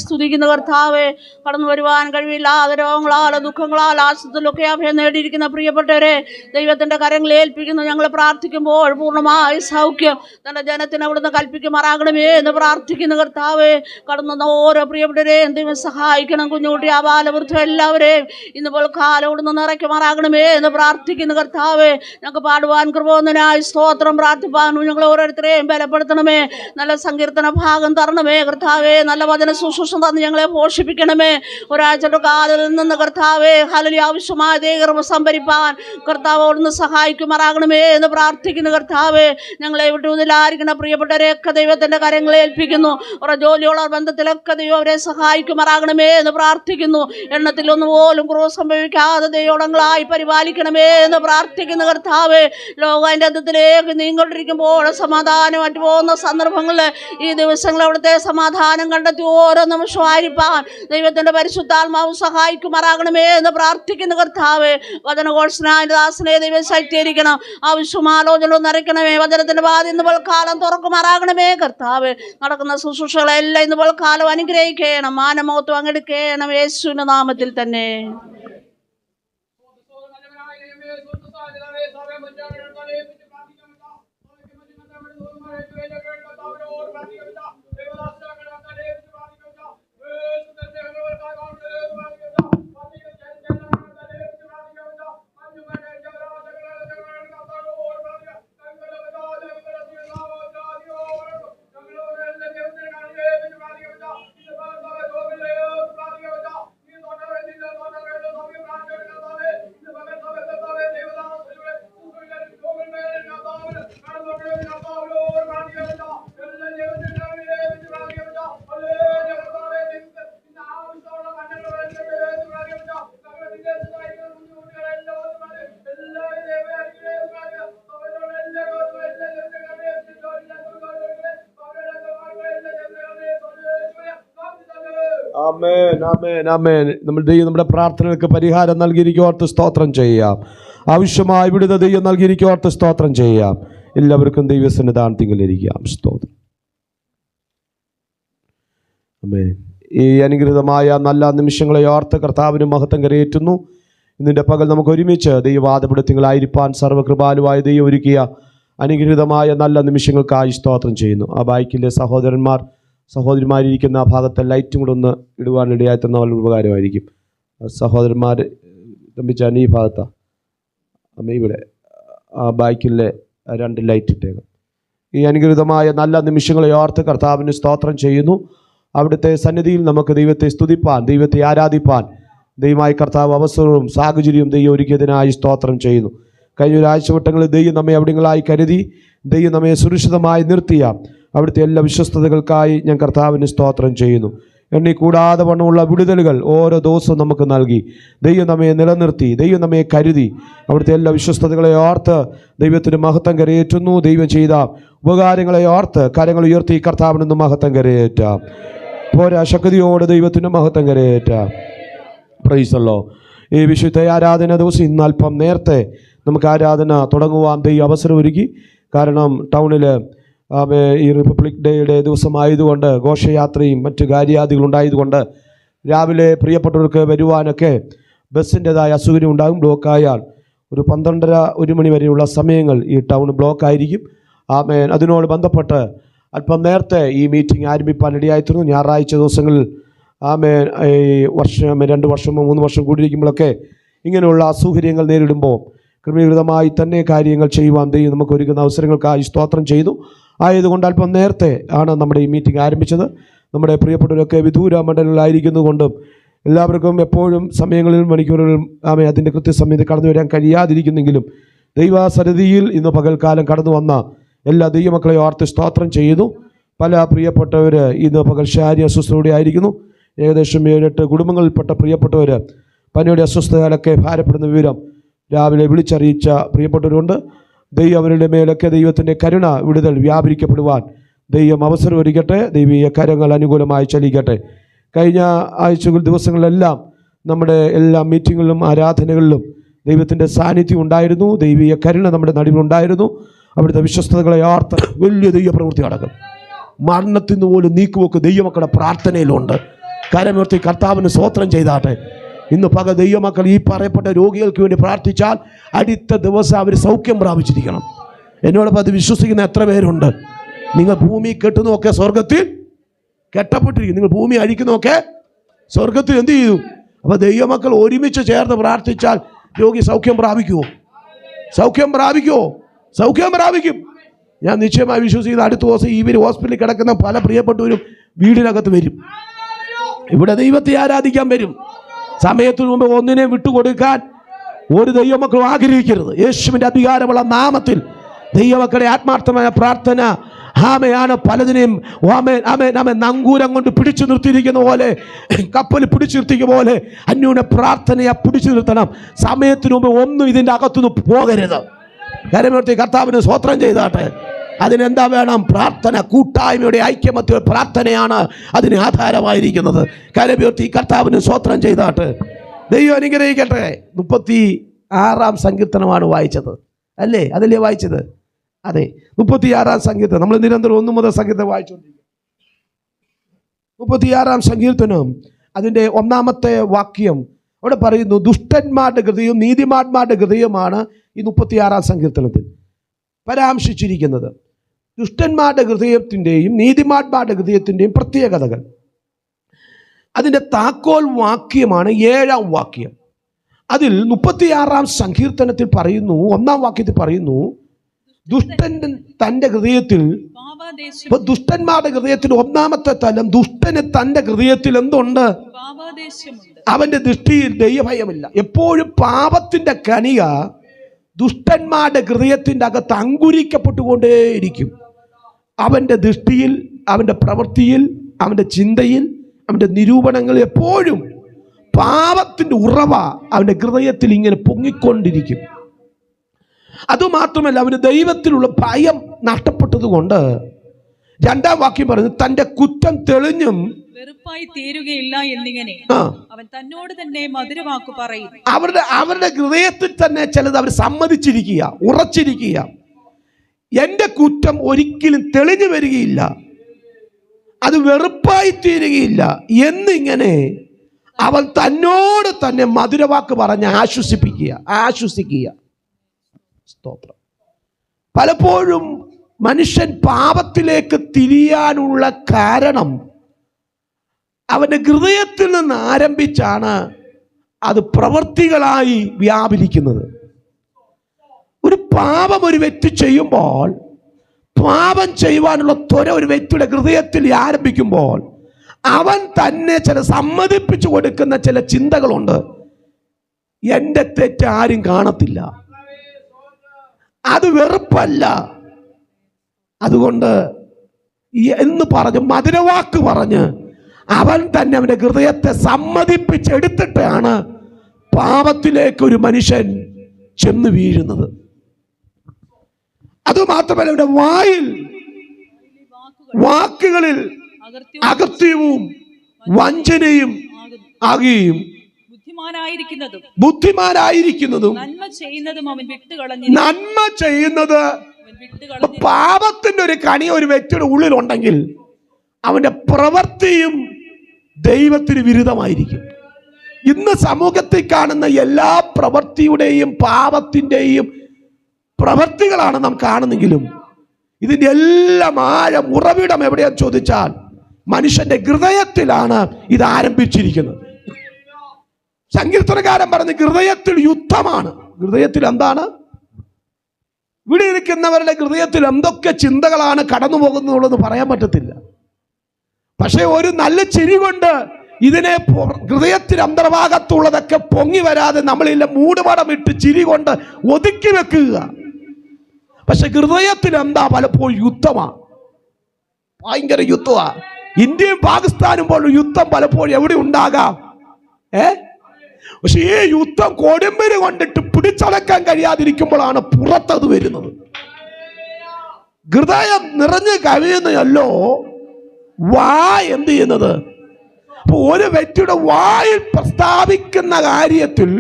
സ്തുതിക്കുന്ന കർത്താവേ, കടന്നു വരുവാൻ കഴിവില്ലാതെ രോഗങ്ങളാൽ ദുഃഖങ്ങളാൽ ആശുപത്രിയിലൊക്കെ അഭയം നേടിയിരിക്കുന്ന പ്രിയപ്പെട്ടവരെ ദൈവത്തിന്റെ കരങ്ങളിൽ ഏൽപ്പിക്കുന്നു. ഞങ്ങൾ പ്രാർത്ഥിക്കുമ്പോൾ പൂർണ്ണമായി സൗഖ്യം തന്റെ ജനത്തിന് അവിടുന്ന് കൽപ്പിക്കുമാറാകണമേ എന്ന് പ്രാർത്ഥിക്കുന്ന കർത്താവേ, കടന്നു ഓരോ പ്രിയപ്പെട്ടവരെയും ദൈവം സഹായിക്കണം. കുഞ്ഞുകുട്ടി ആബാലവൃദ്ധം എല്ലാവരെയും ഇന്നുപോലെ കാലം അവിടുന്ന് നിറയ്ക്കുമാറാകണമേ എന്ന് പ്രാർത്ഥിക്കുന്ന കർത്താവേ, ഞങ്ങൾക്ക് പാടുവാൻ കൃപൊന്നിനായി സ്തോത്രം. പ്രാർത്ഥിപ്പാൻ ഞങ്ങൾ ഓരോരുത്തരെയും ബലപ്പെടുത്തണമേ. നല്ല സങ്കീർത്തന ഭാഗം തരണമേ കർത്താവേ. നല്ല വചന ശുശ്രൂഷ തന്ന് ഞങ്ങളെ പോഷിപ്പിക്കണമേ. ഒരാഴ്ചയുടെ കാലിൽ നിന്ന് കർത്താവേ ഹല്ലേലൂയ ആവശ്യമായ ദൈവകൃപ സംഭരിപ്പാൻ കർത്താവ് അവിടുന്ന് സഹായിക്കുമാറാകണമേ എന്ന് പ്രാർത്ഥിക്കുന്നു കർത്താവേ. ഞങ്ങളെ വിട്ടുന്നില്ലായിരിക്കുന്ന പ്രിയപ്പെട്ടവരെയൊക്കെ ദൈവത്തിന്റെ കരങ്ങളെ ഏൽപ്പിക്കുന്നു. അവരുടെ ജോലിയുള്ള ബന്ധത്തിലൊക്കെ ദൈവം അവരെ സഹായിക്കുമാറാകണമേ എന്ന് പ്രാർത്ഥിക്കുന്നു. എണ്ണത്തിലൊന്നു പോലും കുറവ് സംഭവിക്കാതെ ദൈവങ്ങളായി പരിപാലിക്കണമേ എന്ന് പ്രാർത്ഥിക്കുന്നു കർത്താവേ. ലോകത്തിന്റെ അന്തത്തിലേക്ക് നീങ്ങിക്കൊണ്ടിരിക്കുമ്പോൾ സമാധാനം അറ്റുപോകുന്ന സന്ദർഭങ്ങളിൽ ഈ ദിവസങ്ങൾ അവിടുത്തെ സമാധാനം കണ്ടെത്തി ഓരോ നിമിഷവും ആയിരിക്കാൻ ദൈവത്തിന്റെ പരിശുദ്ധാത്മാവ് സഹായിക്കുമാറാകണമേ എന്ന് പ്രാർത്ഥിക്കുന്ന കർത്താവേ. വചനഘോഷനായ ദാസനെ ദൈവം ശക്തീകരിക്കണം. ആവശ്യമാലോചന നിറയ്ക്കണമേ. വചനത്തിന്റെ വാതിൽ ഇന്ന് കാലം തുറക്കുമാറാകണമേ കർത്താവേ. നടക്കുന്ന ശുശ്രൂഷകളെല്ലാം ഇന്ന് കാലം അനുഗ്രഹിക്കണം. മാനമോത്വം അങ്ങെടുക്കണം യേശുവിന്റെ നാമത്തിൽ തന്നെ. ആമേൻ, ആമേൻ, ആമേൻ. നമ്മുടെ പ്രാർത്ഥനകൾക്ക് പരിഹാരം നൽകിയിരിക്കോർത്ത് സ്തോത്രം ചെയ്യാം. ആവശ്യമായ വിടുതൽ ദൈവം നൽകിയിരിക്കോർത്ത് സ്തോത്രം ചെയ്യാം. എല്ലാവർക്കും ദൈവസന്നിധാനത്തിലിരിക്കാം. സ്തോത്രം. ആമേൻ. ഈ അനുഗ്രഹീതമായ നല്ല നിമിഷങ്ങളെ ഓർത്ത് കർത്താവിന് മഹത്വം കരയേറ്റുന്നു. ഇന്നിൻ്റെ പകൽ നമുക്ക് ഒരുമിച്ച് ദൈവവാദപ്പെടുത്തികളായിരിക്കാൻ സർവ്വകൃപാലുവായ ദൈവം ഒരുക്കിയ അനുഗ്രഹീതമായ നല്ല നിമിഷങ്ങൾക്കായി സ്തോത്രം ചെയ്യുന്നു. ആ ബാക്കിലെ സഹോദരിമാരിയിരിക്കുന്ന ആ ഭാഗത്തെ ലൈറ്റും കൂടെ ഒന്ന് ഇടുവാനിടയായി തന്ന വളരെ ഉപകാരമായിരിക്കും. സഹോദരന്മാർ തമ്പിച്ചാൻ ഈ ഭാഗത്താണ് അമ്മ, ഇവിടെ ആ ബാക്കിലെ 2 ലൈറ്റ് ഇട്ടേക്കാം. ഈ അനുഗ്രഹീതമായ നല്ല നിമിഷങ്ങളെ ഓർത്ത് കർത്താവിന് സ്തോത്രം ചെയ്യുന്നു. അവിടുത്തെ സന്നിധിയിൽ നമുക്ക് ദൈവത്തെ സ്തുതിപ്പാൻ, ദൈവത്തെ ആരാധിപ്പാൻ ദൈവമായി കർത്താവ് അവസരവും സാഹചര്യവും ദൈവം ഒരുക്കിയതിനായി സ്തോത്രം ചെയ്യുന്നു. കഴിഞ്ഞ ഒരാഴ്ചവട്ടങ്ങളിൽ ദൈവം നമ്മെ അവിടങ്ങളായി കരുതി ദൈവം നമ്മെ സുരക്ഷിതമായി നിർത്തിയ അവിടുത്തെ എല്ലാ വിശ്വസ്തതകൾക്കായി ഞാൻ കർത്താവിന് സ്തോത്രം ചെയ്യുന്നു. എണ്ണി കൂടാതെ വണ്ണമുള്ള വിടുതലുകൾ ഓരോ ദിവസവും നമുക്ക് നൽകി ദൈവം നമ്മെ നിലനിർത്തി, ദൈവം നമ്മെ കരുതി. അവിടുത്തെ എല്ലാ വിശ്വസ്തതകളെ ഓർത്ത് ദൈവത്തിന് മഹത്വം കരയേറ്റുന്നു. ദൈവം ചെയ്ത ഉപകാരങ്ങളെ ഓർത്ത് കരങ്ങൾ ഉയർത്തി കർത്താവിനൊന്ന് മഹത്വം കരയേറ്റാം. പോരാ, ശക്തിയോട് ദൈവത്തിന് മഹത്വം കരയേറ്റാം. Praise the Lord. ഈ വിശുദ്ധ ആരാധന ദിവസം ഇന്ന് അല്പം നേരത്തെ നമുക്ക് ആരാധന തുടങ്ങുവാൻ ദൈവം അവസരം ഒരുക്കി. കാരണം ടൗണിൽ ഈ റിപ്പബ്ലിക് ഡേയുടെ ദിവസമായതുകൊണ്ട് ഘോഷയാത്രയും മറ്റ് കാര്യാദികളുണ്ടായതുകൊണ്ട് രാവിലെ പ്രിയപ്പെട്ടവർക്ക് വരുവാനൊക്കെ ബസ്സിൻ്റെതായ അസൗകര്യം ഉണ്ടാകും. ബ്ലോക്കായാൽ ഒരു 12:30-1 മണി വരെയുള്ള സമയങ്ങൾ ഈ ടൗൺ ബ്ലോക്കായിരിക്കും. അതിനോട് ബന്ധപ്പെട്ട് അല്പം നേരത്തെ ഈ മീറ്റിംഗ് ആരംഭിക്കാൻ ഇടയായിത്തീർന്നു. ഞായറാഴ്ച ദിവസങ്ങളിൽ ഈ വർഷം 2 വർഷമോ 3 വർഷം കൂടിയിരിക്കുമ്പോഴൊക്കെ ഇങ്ങനെയുള്ള അസൗകര്യങ്ങൾ നേരിടുമ്പോൾ ക്രമീകൃതമായി തന്നെ കാര്യങ്ങൾ ചെയ്യുവാൻ ദൈവം നമുക്ക് ഒരുക്കുന്ന അവസരങ്ങൾക്കായി സ്തോത്രം ചെയ്തു. ആയതുകൊണ്ട് അല്പം നേരത്തെ ആണ് നമ്മുടെ ഈ മീറ്റിംഗ് ആരംഭിച്ചത്. നമ്മുടെ പ്രിയപ്പെട്ടവരൊക്കെ വിദൂര മണ്ഡലങ്ങളിലായിരിക്കുന്നതുകൊണ്ടും എല്ലാവർക്കും എപ്പോഴും സമയങ്ങളിലും മണിക്കൂറുകളിലും അതിൻ്റെ കൃത്യസമയത്ത് കടന്നു വരാൻ കഴിയാതിരിക്കുന്നെങ്കിലും ദൈവസന്നിധിയിൽ ഇന്ന് പകൽക്കാലം കടന്നു വന്ന എല്ലാ ദൈവമക്കളെ ഓർത്ത് സ്തോത്രം ചെയ്യുന്നു. പല പ്രിയപ്പെട്ടവർ ഇന്ന് പകൽ ശാരീരിക അസ്വസ്ഥതയോടെ ആയിരിക്കുന്നു. ഏകദേശം 7-8 കുടുംബങ്ങളിൽപ്പെട്ട പ്രിയപ്പെട്ടവർ പനിയുടെ അസ്വസ്ഥതകളൊക്കെ ഭാരപ്പെടുന്ന വിവരം രാവിലെ വിളിച്ചറിയിച്ച പ്രിയപ്പെട്ടവരുണ്ട്. ദൈവം അവരുടെ മേലൊക്കെ ദൈവത്തിൻ്റെ കരുണ വിടുതൽ വ്യാപരിക്കപ്പെടുവാൻ ദൈവം അവസരം ഒരുക്കട്ടെ. ദൈവീയ കരങ്ങൾ അനുകൂലമായി ചലിക്കട്ടെ. കഴിഞ്ഞ ദിവസങ്ങളിലെല്ലാം നമ്മുടെ എല്ലാ മീറ്റിങ്ങുകളിലും ആരാധനകളിലും ദൈവത്തിൻ്റെ സാന്നിധ്യം ഉണ്ടായിരുന്നു. ദൈവീയ കരുണ നമ്മുടെ നടുവിലുണ്ടായിരുന്നു. അവിടുത്തെ വിശ്വസ്തതകളെ ഓർത്ത് വലിയ ദൈവപ്രവൃത്തി നടക്കും. മരണത്തിൽ നിന്ന് പോലും നീക്കുവെക്ക് ദൈവമക്കളുടെ പ്രാർത്ഥനയിലുണ്ട്. കരമുയർത്തി കർത്താവിന് സ്തോത്രം ചെയ്താട്ടെ. ഇന്ന് പകൽ ദൈവമക്കൾ ഈ പറയപ്പെട്ട രോഗികൾക്ക് വേണ്ടി പ്രാർത്ഥിച്ചാൽ അടുത്ത ദിവസം അവർ സൗഖ്യം പ്രാപിച്ചിരിക്കണം. എന്നോടൊപ്പം അത് വിശ്വസിക്കുന്ന എത്ര പേരുണ്ട്? നിങ്ങൾ ഭൂമി കെട്ടുന്നതൊക്കെ സ്വർഗത്തിൽ കെട്ടപ്പെട്ടിരിക്കും. നിങ്ങൾ ഭൂമി അഴിക്കുന്നതൊക്കെ സ്വർഗത്തിൽ എന്ത് ചെയ്തു? അപ്പോൾ ദൈവമക്കൾ ഒരുമിച്ച് ചേർന്ന് പ്രാർത്ഥിച്ചാൽ രോഗി സൗഖ്യം പ്രാപിക്കുമോ? സൗഖ്യം പ്രാപിക്കുമോ? സൗഖ്യം പ്രാപിക്കും. ഞാൻ നിശ്ചയമായി വിശ്വസിക്കുന്ന അടുത്ത ദിവസം ഇവർ ഹോസ്പിറ്റലിൽ കിടക്കുന്ന പല പ്രിയപ്പെട്ടവരും വീടിനകത്ത് വരും. ഇവിടെ ദൈവത്തെ ആരാധിക്കാൻ വരും. സമയത്തിനു മുമ്പ് ഒന്നിനെ വിട്ടുകൊടുക്കാൻ ഒരു ദൈവമക്കളും ആഗ്രഹിക്കരുത്. യേശുവിൻ്റെ അധികാരമുള്ള നാമത്തിൽ ദൈവമക്കളുടെ ആത്മാർത്ഥമായ പ്രാർത്ഥന ആമയാണ് പലതിനെയും നങ്കൂരം കൊണ്ട് പിടിച്ചു നിർത്തിയിരിക്കുന്ന പോലെ, കപ്പൽ പിടിച്ചു നിർത്തിക്കുന്ന പോലെ അന്യൂന പ്രാർത്ഥനയെ പിടിച്ചു നിർത്തണം. സമയത്തിനു മുമ്പ് ഒന്നും ഇതിൻ്റെ അകത്തുനിന്ന് പോകരുത്. കരമുയർത്തി കർത്താവിന് സ്തോത്രം ചെയ്താട്ടെ. അതിനെന്താ വേണം? പ്രാർത്ഥന. കൂട്ടായ്മയുടെ ഐക്യമത്യ പ്രാർത്ഥനയാണ് അതിന് ആധാരമായിരിക്കുന്നത്. കരമുയർത്തി കർത്താവിന് സ്തോത്രം ചെയ്താട്ടെ. ദൈവം അനുഗ്രഹിക്കട്ടെ. 36-ാം സങ്കീർത്തനമാണ് വായിച്ചത് അല്ലേ? അതല്ലേ വായിച്ചത്? അതെ, 36-ാം സങ്കീർത്തനം. നമ്മൾ നിരന്തരം 1 മുതൽ സങ്കീർത്തനം വായിച്ചുകൊണ്ടിരിക്കും. 36-ാം സങ്കീർത്തനം അതിൻ്റെ 1-ാമത്തെ വാക്യം അവിടെ പറയുന്നു, ദുഷ്ടന്മാരുടെ ഹൃദയവും നീതിമാന്മാരുടെ ഹൃദയവുമാണ് ഈ 36-ാം സങ്കീർത്തനത്തിൽ പരാമർശിച്ചിരിക്കുന്നത്. ദുഷ്ടന്മാരുടെ ഹൃദയത്തിൻ്റെയും നീതിമാന്മാരുടെ ഹൃദയത്തിൻ്റെയും പ്രത്യേകതകൾ. അതിൻ്റെ താക്കോൽ വാക്യമാണ് 7-ാം വാക്യം. അതിൽ 36-ാം സങ്കീർത്തനത്തിൽ പറയുന്നു, 1-ാം വാക്യത്തിൽ പറയുന്നു, ദുഷ്ടൻ തൻ്റെ ഹൃദയത്തിൽ, ദുഷ്ടന്മാരുടെ ഹൃദയത്തിൽ 1-ാമത്തെ തലം, ദുഷ്ടന് തൻ്റെ ഹൃദയത്തിൽ എന്തുണ്ട്? അവൻ്റെ ദൃഷ്ടിയിൽ ദൈവഭയമില്ല. എപ്പോഴും പാപത്തിൻ്റെ കണിക ദുഷ്ടന്മാരുടെ ഹൃദയത്തിൻ്റെ അകത്ത് അങ്കുരിക്കപ്പെട്ടുകൊണ്ടേയിരിക്കും. അവൻ്റെ ദൃഷ്ടിയിൽ, അവൻ്റെ പ്രവൃത്തിയിൽ, അവൻ്റെ ചിന്തയിൽ, അവൻ്റെ നിരൂപണങ്ങൾ എപ്പോഴും പാപത്തിൻ്റെ ഉറവ അവൻ്റെ ഹൃദയത്തിൽ ഇങ്ങനെ പൊങ്ങിക്കൊണ്ടിരിക്കും. അതുമാത്രമല്ല, അവന് ദൈവത്തിലുള്ള ഭയം നഷ്ടപ്പെട്ടതുകൊണ്ട് 2-ാം വാക്യം പറയുന്നത്, തൻ്റെ കുറ്റം തെളിഞ്ഞും വെറുപ്പായി തീരുകയില്ല എന്നിങ്ങനെ അവൻ തന്നോട് തന്നെ മധുരവാക്കു പറയും. അവരുടെ ഹൃദയത്തിൽ തന്നെ ചിലത് അവർ സമ്മതിച്ചിരിക്കുക, ഉറച്ചിരിക്കുക. എൻ്റെ കുറ്റം ഒരിക്കലും തെളിഞ്ഞു വരികയില്ല, അത് വെറുപ്പായി തീരുകയില്ല എന്നിങ്ങനെ അവൻ തന്നോട് തന്നെ മധുരവാക്ക് പറഞ്ഞ് ആശ്വസിക്കുക. സ്തോത്രം. പലപ്പോഴും മനുഷ്യൻ പാപത്തിലേക്ക് തിരിയാനുള്ള കാരണം അവൻ്റെ ഹൃദയത്തിൽ നിന്ന് ആരംഭിച്ചാണ് അത് പ്രവൃത്തികളായി വ്യാപരിക്കുന്നത്. ഒരു പാപം ഒരു വ്യക്തി ചെയ്യുമ്പോൾ, പാപം ചെയ്യുവാനുള്ള ത്വര ഒരു വ്യക്തിയുടെ ഹൃദയത്തിൽ ആരംഭിക്കുമ്പോൾ അവൻ തന്നെ ചില സമ്മതിപ്പിച്ചു കൊടുക്കുന്ന ചില ചിന്തകളുണ്ട്. എൻ്റെ തെറ്റ് ആരും കാണത്തില്ല, അത് വെറുപ്പല്ല. അതുകൊണ്ട് എന്ന് പറഞ്ഞ് മധുരവാക്ക് പറഞ്ഞ് അവൻ തന്നെ അവൻ്റെ ഹൃദയത്തെ സമ്മതിപ്പിച്ചെടുത്തിട്ടാണ് പാപത്തിലേക്ക് ഒരു മനുഷ്യൻ ചെന്ന് വീഴുന്നത്. അതുമാത്രമല്ല, അവൻ്റെ വാക്കുകളിൽ അകൃത്യവും വഞ്ചനയും ആകുകയും ബുദ്ധിമാനായിരിക്കുന്നതും നന്മ ചെയ്യുന്നത് പാപത്തിന്റെ ഒരു കണി ഒരു വ്യക്തിയുടെ ഉള്ളിലുണ്ടെങ്കിൽ അവന്റെ പ്രവൃത്തിയും ദൈവത്തിന് വിരുദ്ധമായിരിക്കും. ഇന്ന് സമൂഹത്തിൽ കാണുന്ന എല്ലാ പ്രവൃത്തിയുടെയും പാപത്തിൻ്റെയും പ്രവൃത്തികളാണ് നാം കാണുന്നെങ്കിലും ഇതിൻ്റെ എല്ലാം ആഴം ഉറവിടം എവിടെയാന്ന് ചോദിച്ചാൽ മനുഷ്യന്റെ ഹൃദയത്തിലാണ് ഇത് ആരംഭിച്ചിരിക്കുന്നത്. സങ്കീർത്തനകാരൻ പറഞ്ഞ ഹൃദയത്തിൽ യുദ്ധമാണ്. ഹൃദയത്തിൽ എന്താണ്? ഇവിടെ ഇരിക്കുന്നവരുടെ ഹൃദയത്തിൽ എന്തൊക്കെ ചിന്തകളാണ് കടന്നു പോകുന്നുള്ളതെന്ന് പറയാൻ പറ്റത്തില്ല. പക്ഷെ ഒരു നല്ല ചിരി കൊണ്ട് ഇതിനെ ഹൃദയത്തിൽ അന്തർഭാഗത്തുള്ളതൊക്കെ പൊങ്ങി വരാതെ നമ്മളില്ല മൂടുപടം ഇട്ട് ചിരി കൊണ്ട് ഒതുക്കി വെക്കുക. പക്ഷെ ഹൃദയത്തിൽ എന്താ? പലപ്പോഴും യുദ്ധമാണ്, ഭയങ്കര യുദ്ധമാണ്. ഇന്ത്യയും പാകിസ്ഥാനും പോലുള്ള യുദ്ധം പലപ്പോഴും എവിടെ ഉണ്ടാകാം. പക്ഷെ ഈ യുദ്ധം കൊടുമ്പിരി കൊണ്ടിട്ട് പിടിച്ചടക്കാൻ കഴിയാതിരിക്കുമ്പോഴാണ് പുറത്തത് വരുന്നത്. ഹൃദയം നിറഞ്ഞു കവിയുന്നല്ലോ എന്ത് ചെയ്യുന്നത്? അപ്പൊ ഒരു വ്യക്തിയുടെ വായിൽ പ്രസ്താവിക്കുന്ന കാര്യത്തിൽ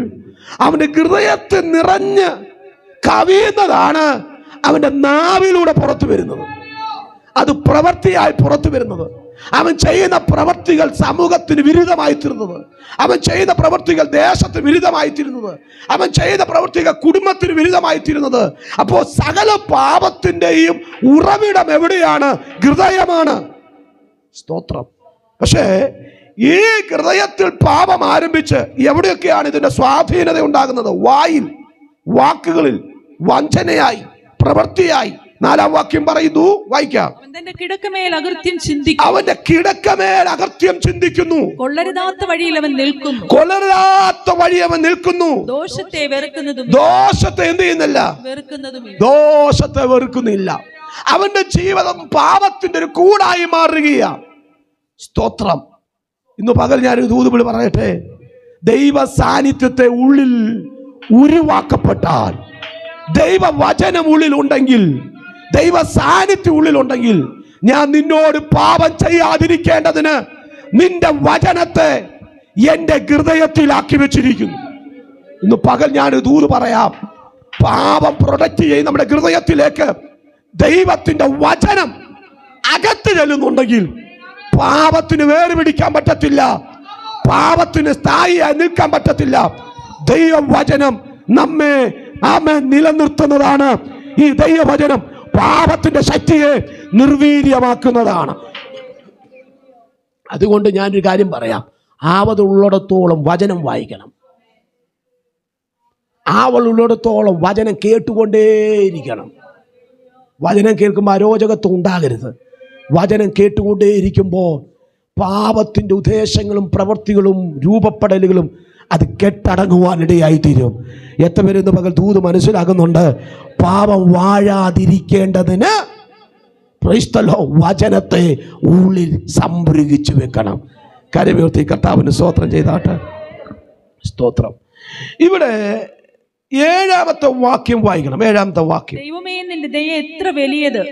അവന്റെ ഹൃദയത്തിൽ നിറഞ്ഞ് കവിയുന്നതാണ് അവന്റെ നാവിലൂടെ പുറത്തു വരുന്നത്. അത് പ്രവൃത്തിയായി പുറത്തു വരുന്നത്. അവൻ ചെയ്യുന്ന പ്രവൃത്തികൾ സമൂഹത്തിന് വിരുദ്ധമായി തീരുന്നത്, അവൻ ചെയ്യുന്ന പ്രവൃത്തികൾ ദേശത്തിന് വിരുദ്ധമായി തീരുന്നത്, അവൻ ചെയ്യുന്ന പ്രവൃത്തികൾ കുടുംബത്തിന് വിരുദ്ധമായി തീരുന്നത്. അപ്പോൾ സകല പാപത്തിൻ്റെയും ഉറവിടം എവിടെയാണ്? ഹൃദയമാണ്. സ്തോത്രം. പക്ഷേ ഈ ഹൃദയത്തിൽ പാപം ആരംഭിച്ച് എവിടെയൊക്കെയാണ് ഇതിന്റെ സ്വാധീനത ഉണ്ടാകുന്നത്? വായിൽ, വാക്കുകളിൽ, വഞ്ചനയായി, പ്രവൃത്തിയായി. 4-ാം വാക്യം പറയുന്നു, വായിക്കാം. അവന്റെ കിടക്കമേൽ അകൃത്യം ചിന്തിക്കുന്നു, കൊള്ളരുതാത്ത വഴിയിൽ അവൻ നിൽക്കുന്നു, ദോഷത്തെ എന്ത് ചെയ്യുന്നില്ല? ദോഷത്തെ വെറുക്കുന്നില്ല. അവന്റെ ജീവിതം പാപത്തിന്റെ ഒരു കൂടായി മാറുകയാണ്. സ്തോത്രം. ഇന്ന് പകൽ ഞാനൊരു ദൂതുവിളി പറയട്ടെ. ദൈവ സാന്നിധ്യത്തെ ഉള്ളിൽ ഉരുവാക്കപ്പെട്ടാൽ, ദൈവവചനം ഉള്ളിലുണ്ടെങ്കിൽ, ദൈവ സാന്നിധ്യം ഉള്ളിലുണ്ടെങ്കിൽ, ഞാൻ നിന്നോട് പാപം ചെയ്യാതിരിക്കേണ്ടതിന് നിന്റെ വചനത്തെ എന്റെ ഹൃദയത്തിലാക്കി വെച്ചിരിക്കുന്നു. ഇന്ന് പകൽ ഞാൻ ദൂത് പറയാം. പാപം പ്രൊഡക്റ്റ് ചെയ്ത് നമ്മുടെ ഹൃദയത്തിലേക്ക് ദൈവത്തിന്റെ വചനം അകത്ത് ചെല്ലുന്നുണ്ടെങ്കിൽ പാപത്തിന് വേർപിടിക്കാൻ പറ്റത്തില്ല, പാപത്തിന് സ്ഥായിയായി നിൽക്കാൻ പറ്റത്തില്ല. ദൈവവചനം നമ്മെ നിലനിർത്തുന്നതാണ്. ഈ ദൈവവചനം പാപത്തിന്റെ ശക്തിയെ നിർവീര്യമാക്കുന്നതാണ്. അതുകൊണ്ട് ഞാനൊരു കാര്യം പറയാം. ആവതുള്ളിടത്തോളം വചനം വായിക്കണം. ആവളുള്ളിടത്തോളം വചനം കേട്ടുകൊണ്ടേയിരിക്കണം. വചനം കേൾക്കുമ്പോൾ അരോചകത്വം ഉണ്ടാകരുത്. വചനം കേട്ടുകൊണ്ടേയിരിക്കുമ്പോൾ പാപത്തിൻ്റെ ഉദ്ദേശങ്ങളും പ്രവൃത്തികളും രൂപപ്പെടലുകളും അത് കെട്ടടങ്ങുവാനിടയായിത്തീരും. എത്ര പേര് പകൽ ദൂത് മനസ്സിലാകുന്നുണ്ട്? പാപം വാഴാതിരിക്കേണ്ടതിന് വചനത്തെ ഉള്ളിൽ സംഭരിച്ചു വെക്കണം. കരമുയർത്തി കർത്താവിന് സ്തോത്രം ചെയ്താട്ടെ. സ്തോത്രം. ഇവിടെ 7-ാമത്തെ വാക്യം വായിക്കണം. 7-ാമത്തെ വാക്യം. ദൈവമേ, നിന്റെ ദയ എത്ര വലിയത്,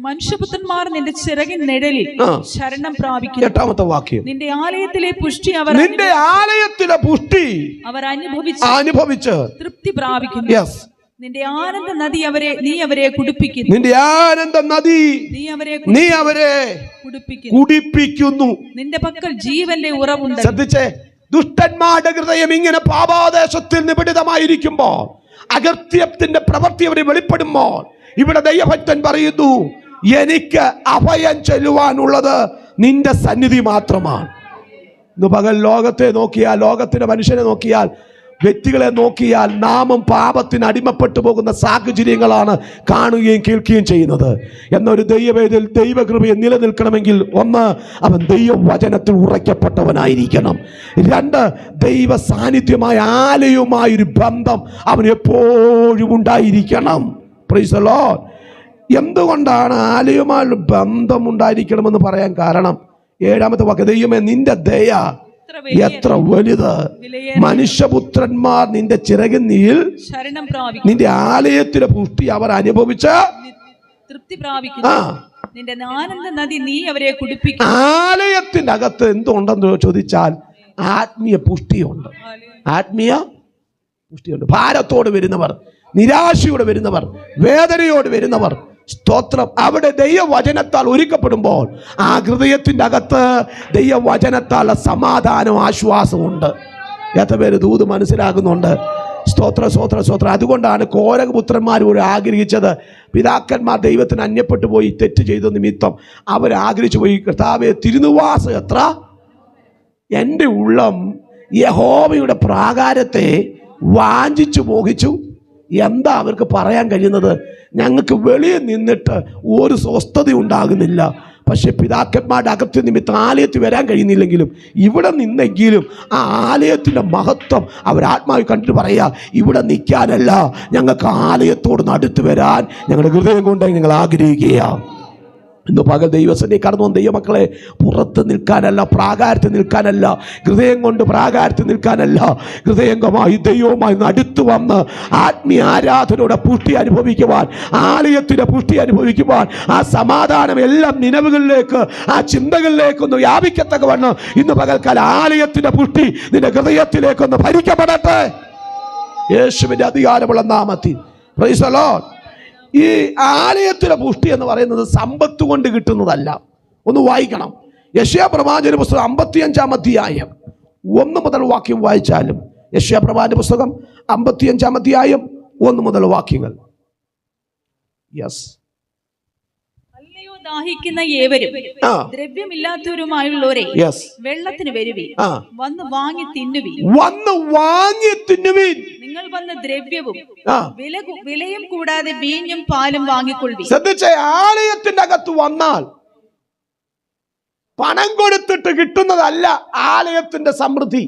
മനുഷ്യപുത്രന്മാർ നിന്റെ ചിറകിൻ നിഴലിൽ ശരണം പ്രാപിക്കുന്നു. 8-ാമത്തെ വാക്യം. നിന്റെ ആലയത്തിലെ പുഷ്ടി അവർ അനുഭവിച്ച് തൃപ്തി പ്രാപിക്കുന്നു. നിന്റെ ആനന്ദ നദി നീ അവരെ കുടിപ്പിക്കുന്നു. നിന്റെ ആനന്ദ നദി നീ അവരെ കുടിപ്പിക്കുന്നു. നിന്റെ പക്കൽ ജീവന്റെ ഉറവുണ്ട്. ശ്രദ്ധിച്ചേ, ദുഷ്ടന്മാരുടെ ഹൃദയം ഇങ്ങനെ പാപാദേശത്തിൽ നിബിഡിതമായിരിക്കുമ്പോൾ, അകൃത്യത്തിന്റെ പ്രവൃത്തി അവരെ വെളിപ്പെടുമ്പോൾ, ഇവിടെ ദൈവഭക്തൻ പറയുന്നു, എനിക്ക് അഭയം ചെല്ലുവാനുള്ളത് നിന്റെ സന്നിധി മാത്രമാണ്. ഇന്ന് പകൽ ലോകത്തെ നോക്കിയാൽ, ലോകത്തിന്റെ മനുഷ്യനെ നോക്കിയാൽ, വ്യക്തികളെ നോക്കിയാൽ നാമും പാപത്തിന് അടിമപ്പെട്ടു പോകുന്ന സാഹചര്യങ്ങളാണ് കാണുകയും കേൾക്കുകയും ചെയ്യുന്നത്. എന്നൊരു ദൈവവേദിയിൽ ദൈവകൃപയെ നിലനിൽക്കണമെങ്കിൽ, 1, അവൻ ദൈവവചനത്തിൽ ഉറയ്ക്കപ്പെട്ടവനായിരിക്കണം. 2, ദൈവ സാന്നിധ്യമായ ആലയവുമായൊരു ബന്ധം അവൻ എപ്പോഴും ഉണ്ടായിരിക്കണം. Praise the Lord. എന്തുകൊണ്ടാണ് ആലയവുമായി ബന്ധമുണ്ടായിരിക്കണമെന്ന് പറയാൻ കാരണം? 7-ാമത്തെ വാക്യം, ദൈവമേ നിന്റെ ദയ എത്ര വലുത്, മനുഷ്യപുത്രന്മാർ നിന്റെ ചിറകിൽ നിന്റെ ആലയത്തിലെ പുഷ്ടി അവർ അനുഭവിച്ച തൃപ്തി പ്രാപിക്കുന്നു. നിന്റെ ആനന്ദ നദി നീ അവരെ കുടിപ്പിക്കും. ആലയത്തിന്റെ അകത്ത് എന്തുണ്ടെന്ന് ചോദിച്ചാൽ ആത്മീയ പുഷ്ടിയുണ്ട്. ആത്മീയ പുഷ്ടിയുണ്ട്. ഭാരത്തോട് വരുന്നവർ, നിരാശയോട് വരുന്നവർ, വേദനയോട് വരുന്നവർ, സ്തോത്രം, അവിടെ ദൈവവചനത്താൽ ഒരുക്കപ്പെടുമ്പോൾ ആ ഹൃദയത്തിന്റെ അകത്ത് ദൈവവചനത്താൽ സമാധാനവും ആശ്വാസവും ഉണ്ട്. എത്ര പേര് ദൂത് മനസ്സിലാകുന്നുണ്ട്? സ്തോത്ര സ്തോത്ര സ്തോത്രം. അതുകൊണ്ടാണ് കോരകപുത്രന്മാരോട് ആഗ്രഹിച്ചത്. പിതാക്കന്മാർ ദൈവത്തിന് അന്യപ്പെട്ടു പോയി തെറ്റ് ചെയ്ത നിമിത്തം അവർ ആഗ്രഹിച്ചു പോയി, കർത്താവേ തിരുനിവാസം എത്ര, എൻ്റെ ഉള്ളം യഹോവയുടെ പ്രാകാരത്തെ വാഞ്ചിച്ചു മോഹിച്ചു. എന്താ അവർക്ക് പറയാൻ കഴിയുന്നത്? ഞങ്ങൾക്ക് വെളിയിൽ നിന്നിട്ട് ഒരു സ്വസ്ഥത ഉണ്ടാകുന്നില്ല. പക്ഷെ പിതാക്കന്മാരുടെ അകത്ത് നിമിത്തം ആലയത്തിൽ വരാൻ കഴിയുന്നില്ലെങ്കിലും ഇവിടെ നിന്നെങ്കിലും ആ ആലയത്തിൻ്റെ മഹത്വം അവർ ആത്മാവിൽ കണ്ടിട്ട് പറയാ, ഇവിടെ നിൽക്കാനല്ല, ഞങ്ങൾക്ക് ആലയത്തോട് അടുത്ത് വരാൻ ഞങ്ങളുടെ ഹൃദയം കൊണ്ട് ഞങ്ങൾ ആഗ്രഹിക്കുകയാണ്. ഇന്ന് പകൽ ദൈവസന്നിധി കടന്നു വന്ന ദൈവമക്കളെ, പുറത്ത് നിൽക്കാനല്ല, പ്രാകാരത്തിൽ നിൽക്കാനല്ല, ഹൃദയം കൊണ്ട് പ്രാകാരത്തിൽ നിൽക്കാനല്ല, ഹൃദയംഗമായി ദൈവവുമായി അടുത്ത് വന്ന് ആത്മീയ ആരാധനയുടെ പുഷ്ടി അനുഭവിക്കുവാൻ, ആലയത്തിൻ്റെ പുഷ്ടി അനുഭവിക്കുവാൻ, ആ സമാധാനം എല്ലാം നിലവുകളിലേക്ക്, ആ ചിന്തകളിലേക്കൊന്ന് വ്യാപിക്കത്തക്കവണ്ണം ഇന്ന് പകൽക്കാലം ആലയത്തിൻ്റെ പുഷ്ടി നിന്റെ ഹൃദയത്തിലേക്കൊന്ന് ഭരിക്കപ്പെടട്ടെ യേശുവിൻ്റെ അധികാരമുള്ള നാമത്തിൽ. Praise the Lord. ഈ ആലയത്തിലെ പുഷ്ടി എന്ന് പറയുന്നത് സമ്പത്ത് കൊണ്ട് കിട്ടുന്നതല്ല. ഒന്ന് വായിക്കണം, യെശയ്യാ പ്രവാചകന്റെ പുസ്തകം 55-ാം അധ്യായം 1 മുതൽ വാക്യം വായിച്ചാലും, യെശയ്യാ പ്രവാചകന്റെ പുസ്തകം 55-ാം അധ്യായം 1 മുതൽ വാക്യങ്ങൾ. യെസ്. അല്ലയോ ദാഹിക്കുന്ന ഏവരും ദ്രവ്യമില്ലാത്തവരുമായുള്ളവരെ വെള്ളത്തിന് വരുവീൻ, വന്ന് വാങ്ങി തിന്നുവീൻ, വന്ന് വാങ്ങി തിന്നുവീൻ. നിങ്ങൾ വന്ന് ദ്രവ്യവും വിലയും കൂടാതെ വീഞ്ഞും പാലും വാങ്ങിക്കൊള്ളുവീൻ. ശ്രദ്ധിച്ചേ, ആലയത്തിന്റെ അകത്ത് വന്നാൽ പണം കൊടുത്തിട്ട് കിട്ടുന്നതല്ല ആലയത്തിന്റെ സമൃദ്ധി,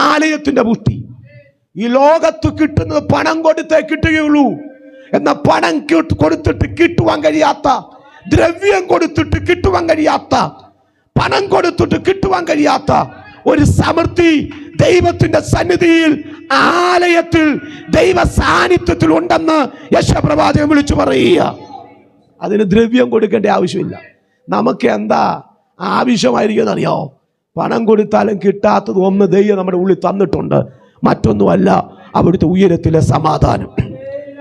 ആലയത്തിന്റെ പുഷ്ടി. ഈ ലോകത്ത് കിട്ടുന്നത് പണം കൊടുത്തേ കിട്ടുകയുള്ളൂ. എന്നാൽ പണം കൊടുത്തിട്ട് കിട്ടുവാൻ കഴിയാത്ത, ദ്രവ്യം കൊടുത്തിട്ട് കിട്ടുവാൻ കഴിയാത്ത, പണം കൊടുത്തിട്ട് കിട്ടുവാൻ കഴിയാത്ത ഒരു സമൃദ്ധി ദൈവത്തിന്റെ സന്നിധിയിൽ, ആലയത്തിൽ, ദൈവ സാന്നിധ്യത്തിൽ ഉണ്ടെന്ന് യെശയ്യാ പ്രവാചകൻ വിളിച്ചു പറയുക. അതിന് ദ്രവ്യം കൊടുക്കേണ്ട ആവശ്യമില്ല. നമുക്ക് എന്താ ആവശ്യമായിരിക്കും അറിയോ? പണം കൊടുത്താലും കിട്ടാത്തത് ഒന്ന് ദൈവം നമ്മുടെ ഉള്ളിൽ തന്നിട്ടുണ്ട്. മറ്റൊന്നുമല്ല, അവിടുത്തെ ഉയരത്തിലെ സമാധാനം.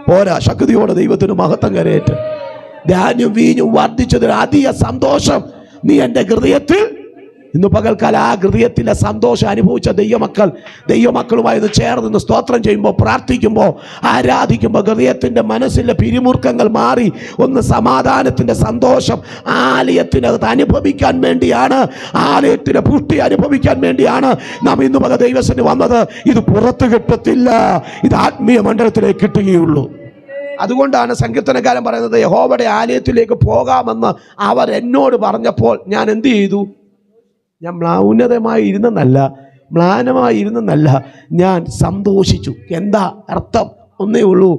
പോരാ, ശക്തിയോടെ ദൈവത്തിന് മഹത്വം കരയേറ്റ്. ധാന്യം വീഞ്ഞും വർദ്ധിച്ചതിന് അധിക സന്തോഷം നീ എൻ്റെ ഹൃദയത്തിൽ. ഇന്ന് പകൽക്കാലം ആ ഹൃദയത്തിലെ സന്തോഷം അനുഭവിച്ച ദൈവമക്കളുമായി ചേർന്ന് സ്തോത്രം ചെയ്യുമ്പോൾ, പ്രാർത്ഥിക്കുമ്പോൾ, ആരാധിക്കുമ്പോൾ ഹൃദയത്തിൻ്റെ മനസ്സിലെ പിരിമുറുക്കങ്ങൾ മാറി ഒന്ന് സമാധാനത്തിൻ്റെ സന്തോഷം ആലയത്തിനകത്ത് അനുഭവിക്കാൻ വേണ്ടിയാണ്, ആലയത്തിൻ്റെ പുഷ്ടി അനുഭവിക്കാൻ വേണ്ടിയാണ് നാം ഇന്ന് പകൽ ദൈവസന്നിധി വന്നത്. ഇത് പുറത്ത് കിട്ടത്തില്ല, ഇത് ആത്മീയ മണ്ഡലത്തിലേക്ക് കിട്ടുകയുള്ളൂ. അതുകൊണ്ടാണ് സങ്കീർത്തനക്കാരൻ പറയുന്നത്, യഹോവയുടെ ആലയത്തിലേക്ക് പോകാമെന്ന് അവർ എന്നോട് പറഞ്ഞപ്പോൾ ഞാൻ എന്ത് ചെയ്തു? ഞാൻ മ്ലാനമായി ഇരുന്നെന്നല്ല, ഞാൻ സന്തോഷിച്ചു. എന്താ അർത്ഥം? ഒന്നേ ഉള്ളൂ.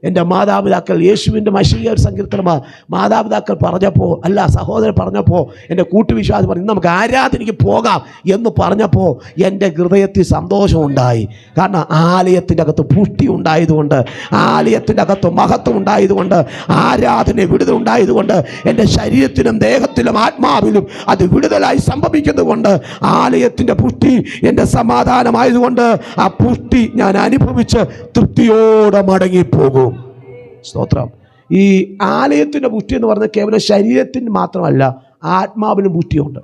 എൻ്റെ മാതാപിതാക്കൾ, യേശുവിൻ്റെ മശീഹ ഒരു സങ്കീർത്തനമാണ്. മാതാപിതാക്കൾ പറഞ്ഞപ്പോൾ, അല്ല സഹോദരൻ പറഞ്ഞപ്പോൾ, എൻ്റെ കൂട്ടുവിശ്വാസി പറഞ്ഞു നമുക്ക് ആരാധനയ്ക്ക് പോകാം എന്ന് പറഞ്ഞപ്പോൾ എൻ്റെ ഹൃദയത്തിൽ സന്തോഷമുണ്ടായി. കാരണം ആലയത്തിൻ്റെ അകത്ത് പുഷ്ടി ഉണ്ടായതുകൊണ്ട്, ആലയത്തിൻ്റെ അകത്ത് മഹത്വം ഉണ്ടായതുകൊണ്ട്, ആരാധന വിടുതൽ ഉണ്ടായതുകൊണ്ട്, എൻ്റെ ശരീരത്തിലും ദേഹത്തിലും ആത്മാവിലും അത് വിടുതലായി സംഭവിക്കുന്നത് കൊണ്ട്, ആലയത്തിൻ്റെ പുഷ്ടി എൻ്റെ സമാധാനമായതുകൊണ്ട് ആ പുഷ്ടി ഞാൻ അനുഭവിച്ച് തൃപ്തിയോടെ മടങ്ങിപ്പോകും. സ്തോത്രം. ഈ ആലയത്തിൻ്റെ പുഷ്ടി എന്ന് പറഞ്ഞാൽ കേവലം ശരീരത്തിന് മാത്രമല്ല, ആത്മാവിനും പുഷ്ടിയുണ്ട്.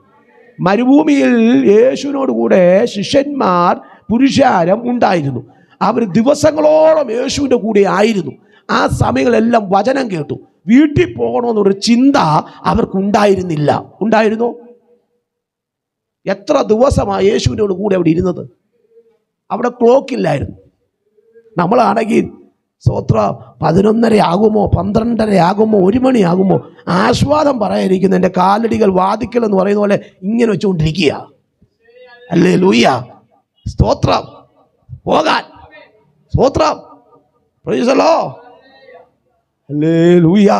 മരുഭൂമിയിൽ യേശുവിനോട് കൂടെ ശിഷ്യന്മാർ പുരുഷാരം ഉണ്ടായിരുന്നു. അവർ ദിവസങ്ങളോളം യേശുവിൻ്റെ കൂടെ ആയിരുന്നു. ആ സമയങ്ങളെല്ലാം വചനം കേട്ടു. വീട്ടിൽ പോകണമെന്നൊരു ചിന്ത അവർക്കുണ്ടായിരുന്നില്ല. ഉണ്ടായിരുന്നോ? എത്ര ദിവസമാണ് യേശുവിനോട് കൂടെ അവിടെ ഇരുന്നത്? അവിടെ ക്ലോക്കില്ലായിരുന്നു. നമ്മളാണെങ്കിൽ സ്തോത്ര 11:30 ആകുമോ, 12:30 ആകുമോ, 1 മണിയാകുമോ ആസ്വാദം പറയാനിരിക്കുന്നു. എൻ്റെ കാലടികൾ വാദിക്കൽ എന്ന് പറയുന്ന പോലെ ഇങ്ങനെ വെച്ചുകൊണ്ടിരിക്കുക. ഹല്ലേലൂയ, സ്തോത്രം. പോകാൻ സ്തോത്രം. Praise the Lord. ഹല്ലേലൂയ.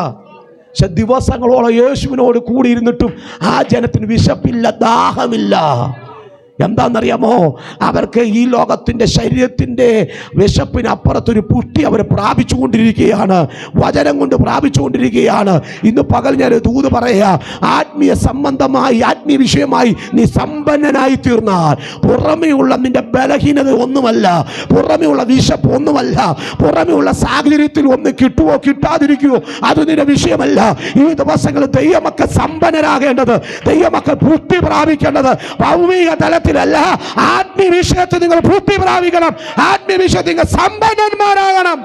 പക്ഷെ ദിവസങ്ങളോളം യേശുവിനോട് കൂടിയിരുന്നിട്ടും ആ ജനത്തിന് വിശപ്പില്ല, ദാഹമില്ല. എന്താണെന്നറിയാമോ? അവർക്ക് ഈ ലോകത്തിൻ്റെ ശരീരത്തിൻ്റെ വിശപ്പിനപ്പുറത്തൊരു പുഷ്ടി അവർ പ്രാപിച്ചുകൊണ്ടിരിക്കുകയാണ്, വചനം കൊണ്ട് പ്രാപിച്ചുകൊണ്ടിരിക്കുകയാണ്. ഇന്ന് പകൽ ഞാൻ ദൂത് പറയുക, ആത്മീയ സംബന്ധമായി, ആത്മീയ വിഷയമായി നീ സമ്പന്നനായി തീർന്നാൽ പുറമെയുള്ള നിന്റെ ബലഹീനത ഒന്നുമല്ല, പുറമെയുള്ള വിശപ്പ് ഒന്നുമല്ല, പുറമെയുള്ള സാഹചര്യത്തിൽ ഒന്ന് കിട്ടുവോ കിട്ടാതിരിക്കുവോ അത് നിന്റെ വിഷയമല്ല. ഈ ദിവസങ്ങളിൽ ദൈവമക്കൾ സമ്പന്നരാകേണ്ടത്, ദൈവമക്കൾ പുഷ്ടി പ്രാപിക്കേണ്ടത് ഭൗമിക തലത്തിൽ ല്ല, ആത്മീയ വിഷയത്തിൽ നിങ്ങൾ പൂർത്തി പ്രാപിക്കണം. ആത്മീയ വിഷയത്തിൽ നിങ്ങൾ സമ്പന്നന്മാരാകണം.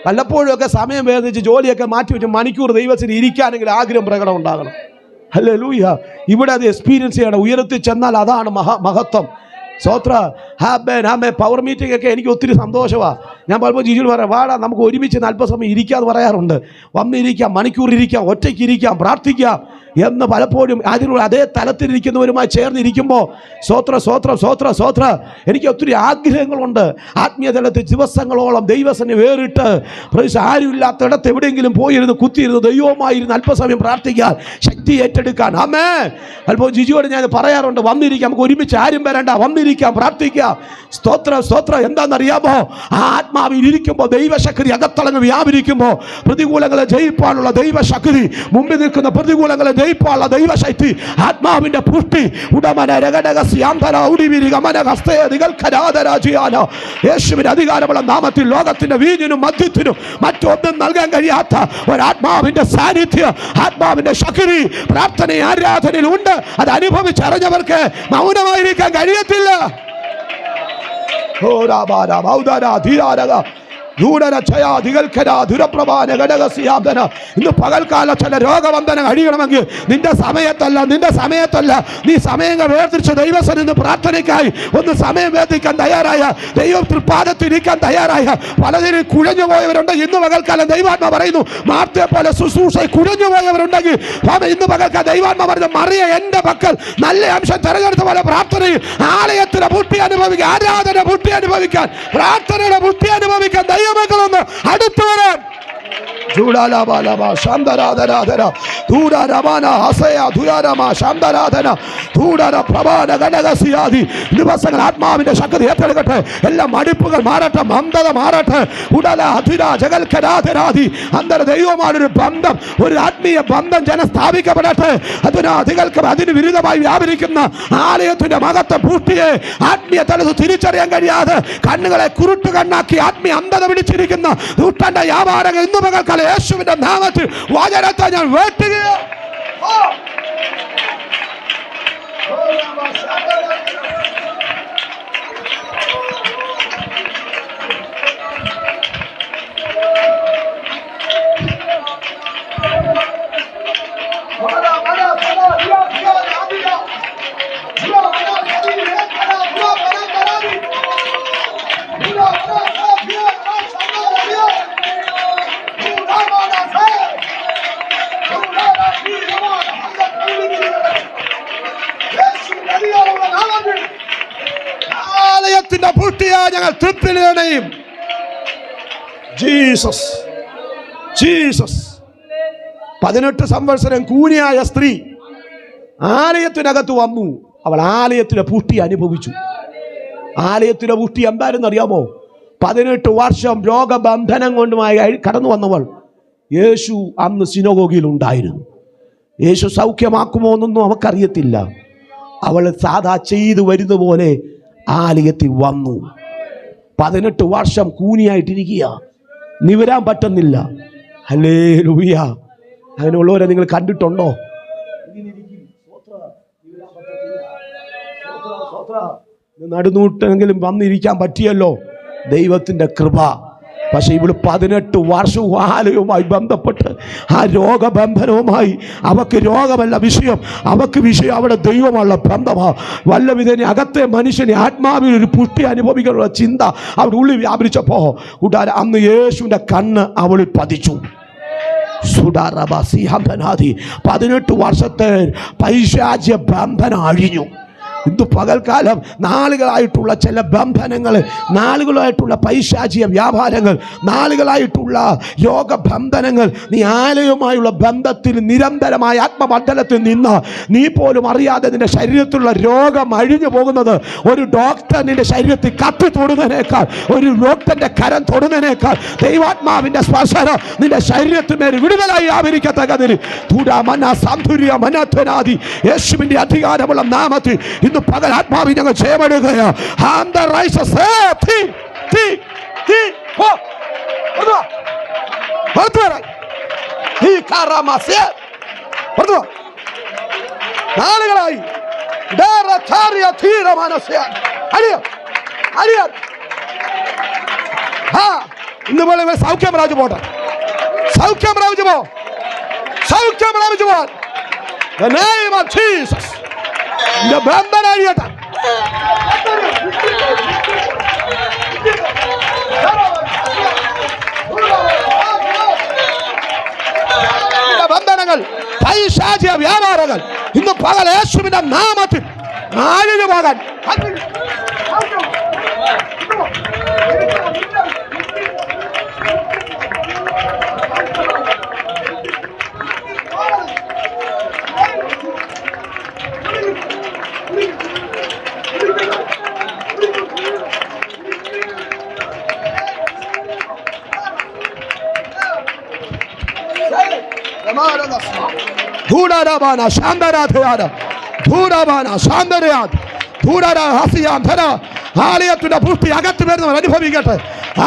വല്ലപ്പോഴും ഒക്കെ സമയം വേദിച്ച് ജോലിയൊക്കെ മാറ്റി വെച്ച് മണിക്കൂർ ദൈവത്തിന് ഇരിക്കാനെങ്കിൽ ആഗ്രഹം പ്രകടനം ഉണ്ടാകണം. ഹല്ലേലൂയ. ഇവിടെ അത് എക്സ്പീരിയൻസ് ചെയ്യണം. ഉയരത്തിൽ ചെന്നാൽ അതാണ് മഹത്വം. സ്വോത്ര പവർ മീറ്റിംഗ് ഒക്കെ എനിക്ക് ഒത്തിരി സന്തോഷമാണ്. ഞാൻ പലപ്പോൾ ജിജുവിൽ പറയാം, വാടാ നമുക്ക് ഒരുമിച്ച് അല്പസമയം ഇരിക്കാമെന്ന് പറയാറുണ്ട്. വന്നിരിക്കാം, മണിക്കൂർ ഇരിക്കാം, ഒറ്റയ്ക്ക് ഇരിക്കാം, പ്രാർത്ഥിക്കാം എന്ന് പലപ്പോഴും അതിനുള്ള അതേ തലത്തിലിരിക്കുന്നവരുമായി ചേർന്നിരിക്കുമ്പോൾ സ്വോത്ര എനിക്ക് ഒത്തിരി ആഗ്രഹങ്ങളുണ്ട്. ആത്മീയ തലത്തിൽ ദിവസങ്ങളോളം ദൈവസനെ വേറിട്ട് ആരുമില്ലാത്തിടത്ത് എവിടെയെങ്കിലും പോയിരുന്ന് കുത്തിയിരുന്ന് ദൈവവുമായിരുന്ന് അല്പസമയം പ്രാർത്ഥിക്കാൻ, ശക്തി ഏറ്റെടുക്കാൻ. ആമേൻ. അല്പം ജിജുവോട് ഞാൻ പറയാറുണ്ട്, വന്നിരിക്കാം, നമുക്ക് ഒരുമിച്ച് ആരും വരണ്ട, വന്നിരിക്കാം, പ്രാർത്ഥിക്കാം. സ്തോത്രം. എന്താണെന്നറിയാമോ? ആ ആത്മാവിൽ ഇരിക്കുമ്പോൾ ദൈവശക്തി അകത്തളങ്ങൾ വ്യാപരിക്കുമ്പോൾ പ്രതികൂലങ്ങളെ ജയിപ്പാനുള്ള ദൈവശക്തി, മുമ്പിൽ നിൽക്കുന്ന പ്രതികൂലങ്ങളെ ജയിപ്പാനുള്ള ദൈവശക്തി, ആത്മാവിന്റെ പുഷ്ടി യേശുവിന്റെ അധികാരമുള്ള നാമത്തിൽ ലോകത്തിന്റെ വീഞ്ഞിനും മദ്യത്തിനും മറ്റൊന്നും നൽകാൻ കഴിയാത്ത ഒരാത്മാവിന്റെ സാന്നിധ്യം, ആത്മാവിന്റെ ശക്തി പ്രാർത്ഥന ആരാധനയിൽ ഉണ്ട്. അത് അനുഭവിച്ചറിഞ്ഞവർക്ക് മൗനമായിരിക്കാൻ കഴിയത്തില്ല. ഇന്ന് പകൽക്കാല ചില രോഗബന്ധനം കഴിയണമെങ്കിൽ നിന്റെ സമയത്തല്ല നീ സമയങ്ങൾ വേർതിരിച്ച് ദൈവസന്നിധിയിൽ പ്രാർത്ഥനയ്ക്കായി ഒന്ന് സമയം വേർതിരിക്കാൻ തയ്യാറായ, ദൈവ തൃപ്പാദത്തിരിക്കാൻ തയ്യാറായ പലതിനും കുഴഞ്ഞു പോയവരുണ്ട്. ഇന്ന് പകൽക്കാലം ദൈവാത്മ പറയുന്നു, മാർത്തയെ പോലെ ശുശ്രൂഷ കുഴഞ്ഞു പോയവരുണ്ടെങ്കിൽ ഇന്ന് പകൽക്കാലം ദൈവാത്മ പറയുന്നു, മറിയ എന്റെ പക്കൽ നല്ല അംശം തെരഞ്ഞെടുത്ത പോലെ പ്രാർത്ഥനയിൽ ആലയത്തിന്റെ പുഷ്ടി അനുഭവിക്കാൻ, ആരാധന പുഷ്ടി അനുഭവിക്കാൻ, പ്രാർത്ഥനയുടെ പുഷ്ടി അനുഭവിക്കാൻ ദൈവമക്കളൊന്ന് അടുത്തു വരാൻ. ദിവസങ്ങൾ ആത്മാവിന്റെ ശക്തി ഏറ്റെടുക്കട്ടെ. എല്ലാ മടിപ്പുകൾ മാറട്ടെ, മന്ദത മാറട്ടെ. ദൈവമായൊരു ബന്ധം, ഒരു ആത്മീയ ബന്ധം ജനം സ്ഥാപിക്കപ്പെടട്ടെ. അതിന് വിരുദ്ധമായി വ്യാപരിക്കുന്ന ആലയത്തിന്റെ മകത്തെ പൂട്ടിയെ ആത്മീയ തലത്ത് തിരിച്ചറിയാൻ കഴിയാതെ കണ്ണുകളെ കുരുട്ടു കണ്ണാക്കി ആത്മീയ അന്ധത പിടിച്ചിരിക്കുന്ന ദുഷ്ടന്റെ വ്യാപാരങ്ങൾ ഇന്ന് പകൽക്കാലം യേശുവിന്റെ നാമത്തിൽ വചനത്തെ ഞാൻ വേട്ടുകയാണ്. ആലയത്തിന്റെ പൂട്ടിയാ ഞങ്ങൾ തൃപ്തിയും. ജീസസ് 18 സംവത്സരം കൂനിയായ സ്ത്രീ ആലയത്തിനകത്ത് വന്നു. അവൾ ആലയത്തിലെ പൂട്ടി അനുഭവിച്ചു. ആലയത്തിലെ പൂട്ടി എന്തായിരുന്നു അറിയാമോ? 18 വർഷം രോഗബന്ധനം കൊണ്ടുമായി കടന്നു വന്നവൾ. യേശു അന്ന് സിനഗോഗിയിൽ ഉണ്ടായിരുന്നു. യേശു സൗഖ്യമാക്കുമോ എന്നൊന്നും അവക്കറിയത്തില്ല. അവൾ സാധാ ചെയ്തു വരുന്ന പോലെ ആലയത്തിൽ വന്നു. 18 വർഷം കൂനിയായിട്ടിരിക്കുക, നിവരാൻ പറ്റുന്നില്ല. ഹല്ലേലൂയ. അങ്ങനെയുള്ളവരെ നിങ്ങൾ കണ്ടിട്ടുണ്ടോ? നടുനൂട്ടെങ്കിലും വന്നിരിക്കാൻ പറ്റിയല്ലോ, ദൈവത്തിൻ്റെ കൃപ. പക്ഷെ ഇവള് 18 വർഷവും ആലയവുമായി ബന്ധപ്പെട്ട് ആ രോഗബന്ധനവുമായി, അവക്ക് രോഗമല്ല വിഷയം, അവക്ക് വിഷയം അവിടെ ദൈവമുള്ള ബന്ധമാണ്. വല്ലവിധനെ അകത്തെ മനുഷ്യനെ ആത്മാവിൽ ഒരു പുഷ്ടി അനുഭവിക്കാനുള്ള ചിന്ത അവിടെ ഉള്ളിൽ വ്യാപരിച്ചപ്പോൾ അന്ന് യേശുവിൻ്റെ കണ്ണ് അവളിൽ പതിച്ചു. സുഡാറബാസി ഹംബനാദി 18 വർഷത്തെ പൈശാചിക ബന്ധനം അഴിഞ്ഞു. ഇന്ന് പകൽക്കാലം നാളുകളായിട്ടുള്ള ചില ബന്ധനങ്ങൾ, നാളുകളായിട്ടുള്ള പൈശാചിക വ്യാപാരങ്ങൾ, നാളുകളായിട്ടുള്ള രോഗബന്ധനങ്ങൾ, നീ ആലയവുമായുള്ള ബന്ധത്തിൽ നിരന്തരമായ ആത്മമണ്ഡലത്തിൽ നിന്ന് നീ പോലും അറിയാതെ നിന്റെ ശരീരത്തിലുള്ള രോഗം അഴിഞ്ഞു പോകുന്നത് ഒരു ഡോക്ടർ നിന്റെ ശരീരത്തിൽ കത്തി തൊടുന്നതിനേക്കാൾ, ഒരു ഡോക്ടറിന്റെ കരം തൊടുന്നതിനേക്കാൾ ദൈവാത്മാവിന്റെ സ്പർശനം നിന്റെ ശരീരത്തിന്മേൽ വിടുതലായി ആവരിക്കത്തക്കതിന് യേശുവിന്റെ അധികാരമുള്ള നാമത്തിൽ ഇന്ന് പകൽ ആത്മാവിൽ ഞങ്ങൾ ജയമെടുക്കുകയാണ്. നാളുകളായി ഇന്ന് പോലെ സൗഖ്യം പ്രാപിച്ചു പോട്ടെ, സൗഖ്യം പ്രാപിച്ചു പോ, സൗഖ്യം പ്രാപിച്ചു പോ. The name of Jesus. The ബന്ധനം അഴിയട്ടെ. ബന്ധനങ്ങൾ, പൈശാചിക വ്യാപാരങ്ങൾ ഇന്ന് പകൽ യേശുവിന്റെ നാമത്തിൽ അഴിഞ്ഞു പോകാൻ ആലയത്തിന്റെ പുഷ്ടി അകത്ത് വരുന്നവർ അനുഭവിക്കട്ടെ,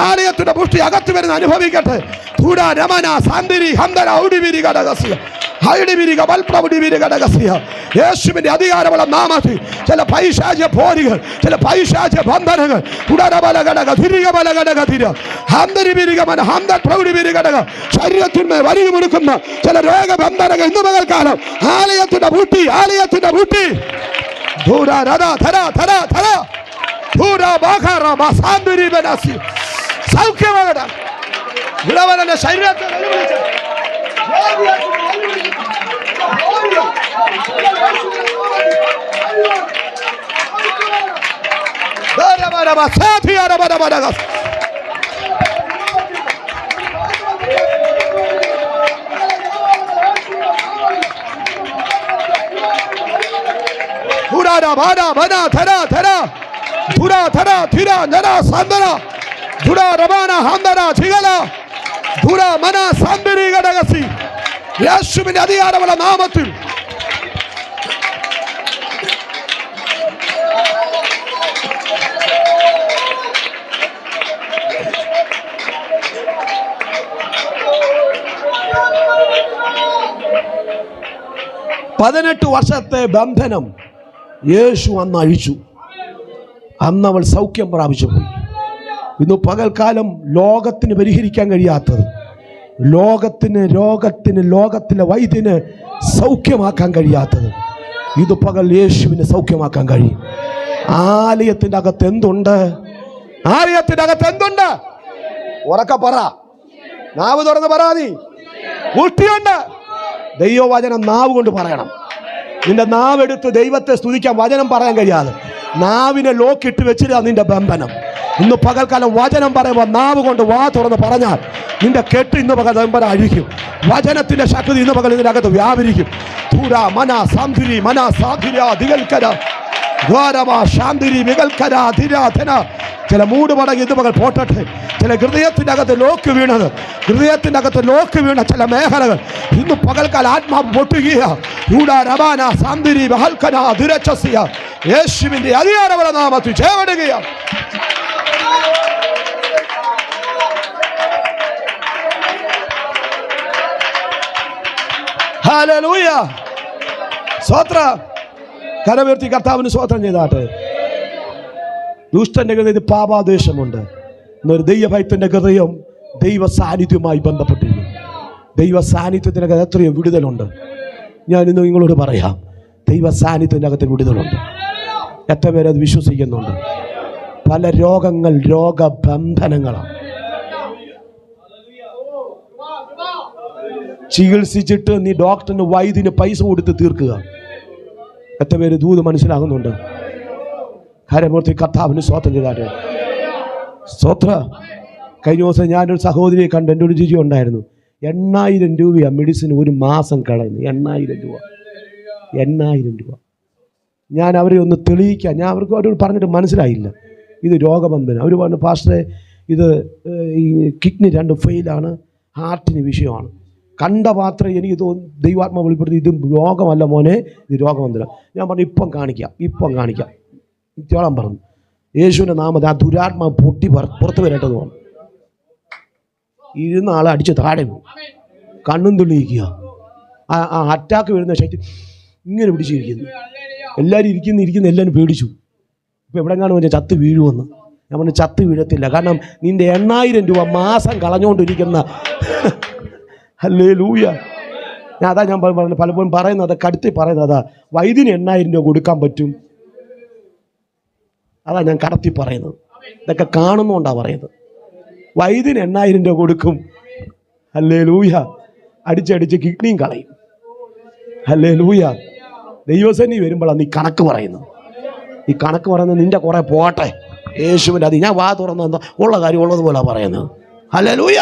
ആലയത്തിന്റെ പുഷ്ടി അകത്ത് വരുന്ന അനുഭവിക്കട്ടെ. യേശുവിന്റെ അധികാരമുള്ള നാമത്തിൽ ചില പൈശാചിക പോരികൾ, ചില പൈശാചിക ബന്ധനങ്ങൾ ശരീരത്തിന്മേൽ വലിയ മുടുക്കുന്ന ചില രോഗബന്ധനങ്ങൾ ഇന്ന് പകൽക്കാലം ആലയത്തിന്റെ പൂട്ടി, ആലയത്തിന്റെ പൂട്ടി സൗഖ്യമാകട്ടെ. ഇളവനെ ശരീരത്തെ യേശുവിന്റെ അധികാരമുള്ള നാമത്തിൽ പതിനെട്ട് വർഷത്തെ ബന്ധനം യേശു അന്ന് അഴിച്ചു. അന്ന് അവൾ സൗഖ്യം പ്രാപിച്ചു പോയി. ഇന്ന് പകൽക്കാലം ലോകത്തിന് പരിഹരിക്കാൻ കഴിയാത്തത്, ലോകത്തിലെ വൈദ്യന് സൗഖ്യമാക്കാൻ കഴിയാത്തത് ഇത് പകൽ യേശുവിന് സൗഖ്യമാക്കാൻ കഴിയും. ആലയത്തിൻ്റെ അകത്ത് എന്തുണ്ട്? ആലയത്തിൻ്റെ അകത്ത് എന്തുണ്ട്? ഉറക്കെ പറ, നാവ് തുറന്ന് പറ. നീ മുഷ്ടിയുണ്ട്. ദൈവവചനം നാവ് കൊണ്ട് പറയണം. നിന്റെ നാവെടുത്ത് ദൈവത്തെ സ്തുതിക്കാൻ വചനം പറയാൻ കഴിയാതെ നാവിനെ ലോക്കിട്ട് വെച്ചിട്ട് നിന്റെ ബന്ധനം. ഇന്ന് പകൽക്കാലം വചനം പറയുമ്പോൾ നാവ് കൊണ്ട് വാ തുറന്ന് പറഞ്ഞാൽ നിന്റെ കെട്ട് ഇന്ന് പകൽ നമ്പർ അഴിക്കും. വചനത്തിന്റെ ശക്തി ഇന്ന് പകൽ ഇതിൻ്റെ അകത്ത് വ്യാപരിക്കും. ചില മൂടുപടങ്ങി ഇന്ന് പകൽ പോട്ടെ. ചില ഹൃദയത്തിൻ്റെ അകത്ത് ലോക്ക് വീണത്, ഹൃദയത്തിൻ്റെ അകത്ത് ലോക്ക് വീണ ചില മേഖലകൾ ഇന്ന് പകൽക്കാലം ആത്മാവ് പൊട്ടുകയ. യേശുവിന്റെ അധികാരമുള്ള നാമത്തിൽ ജയമെടുകയാണ്. ഹല്ലേലൂയ. സ്തോത്രം. കരമുയർത്തി കർത്താവിന് സ്തോത്രം ചെയ്താട്ടെ. ദുഷ്ടന്റെ ഹൃദയത്തിൽ പാപാദ്വേഷമുണ്ട്. എന്നൊരു ദൈവഭക്തന്റെ ഹൃദയം ദൈവ സാന്നിധ്യവുമായി ബന്ധപ്പെട്ടിരിക്കുന്നു. ദൈവ സാന്നിധ്യത്തിനകത്ത് എത്രയോ വിടുതലുണ്ട്. ഞാൻ ഇന്ന് നിങ്ങളോട് പറയാം, ദൈവ സാന്നിധ്യത്തിനകത്ത് വിടുതലുണ്ട്. എത്ര പേരത് വിശ്വസിക്കുന്നുണ്ട്? പല രോഗങ്ങൾ രോഗബന്ധനങ്ങളാണ്. ചികിത്സിച്ചിട്ട് നീ ഡോക്ടറിന് വൈദ്യന് പൈസ കൊടുത്ത് തീർക്കുക. എത്ര പേര് ദൂത് മനസ്സിലാകുന്നുണ്ട്? കരമൂർത്തി കർത്താവിന് സ്തോത്രം ചെയ്താട്ടെ. സ്തോത്ര. കഴിഞ്ഞ ദിവസം ഞാനൊരു സഹോദരിയെ കണ്ട്, എൻ്റെ ഒരു ജിജി ഉണ്ടായിരുന്നു. 8,000 രൂപയാണ് മെഡിസിൻ ഒരു മാസം കളയുന്നു. 8,000 രൂപ. 8,000 രൂപ. ഞാൻ അവരെ ഒന്ന് തെളിയിക്കാൻ, ഞാൻ അവരോട് പറഞ്ഞിട്ട് മനസ്സിലായില്ല. ഇത് രോഗബന്ധനം. അവർ പറഞ്ഞു, പാസ്റ്ററെ ഇത് ഈ കിഡ്നി 2 ഫെയിലാണ്, ഹാർട്ടിന് വിഷയമാണ്. കണ്ട മാത്രമേ എനിക്ക് ദൈവാത്മ വെളിപ്പെടുത്തി ഇത് രോഗമല്ല മോനെ, ഇത് രോഗബന്ധനം. ഞാൻ പറഞ്ഞു ഇപ്പം കാണിക്കാം. ഇത്തോളം പറഞ്ഞു. യേശുവിൻ്റെ നാമത്തിൽ ആ ദുരാത്മാവ് പൊട്ടി പുറത്ത് വരേണ്ടത് പറഞ്ഞു. ഇരുന്ന ആളെ അടിച്ച് താഴെ പോകും, കണ്ണും തെളിയിക്കുക. ആ അറ്റാക്ക് വരുന്ന ശക്തി ഇങ്ങനെ പിടിച്ചിരിക്കുന്നു. എല്ലാവരും ഇരിക്കുന്ന എല്ലാവരും പേടിച്ചു. ഇപ്പം എവിടെങ്ങാനും പറഞ്ഞാൽ ചത്ത് വീഴുമെന്ന്. ഞാൻ പറഞ്ഞു ചത്ത് വീഴത്തില്ല. കാരണം നിൻ്റെ 8,000 രൂപ മാസം കളഞ്ഞുകൊണ്ടിരിക്കുന്ന ഹല്ലേലൂയ. ഞാൻ പലപ്പോഴും പറയുന്നത്, കടുത്തി പറയുന്നത്, വൈദ്യന് 8,000 രൂപ കൊടുക്കാൻ പറ്റും. അതാ ഞാൻ കടത്തി പറയുന്നത്. ഇതൊക്കെ കാണുന്നുകൊണ്ടാണ് പറയുന്നത്. വൈദ്യന് 8,000 രൂപ കൊടുക്കും. ഹല്ലേലൂയ. അടിച്ചടിച്ച് കിഡ്നിയും കളയും. ഹല്ലേലൂയ. ദൈവസേനി വരുമ്പോഴാണ് നീ കണക്ക് പറയുന്നത്. ഈ കണക്ക് പറയുന്നത് നിൻ്റെ കുറേ പോട്ടെ യേശുവിൻ്റെ ഞാൻ വാ തുറന്ന ഉള്ള കാര്യം ഉള്ളതുപോലെ പറയുന്നത്. ഹല്ലേലൂയ.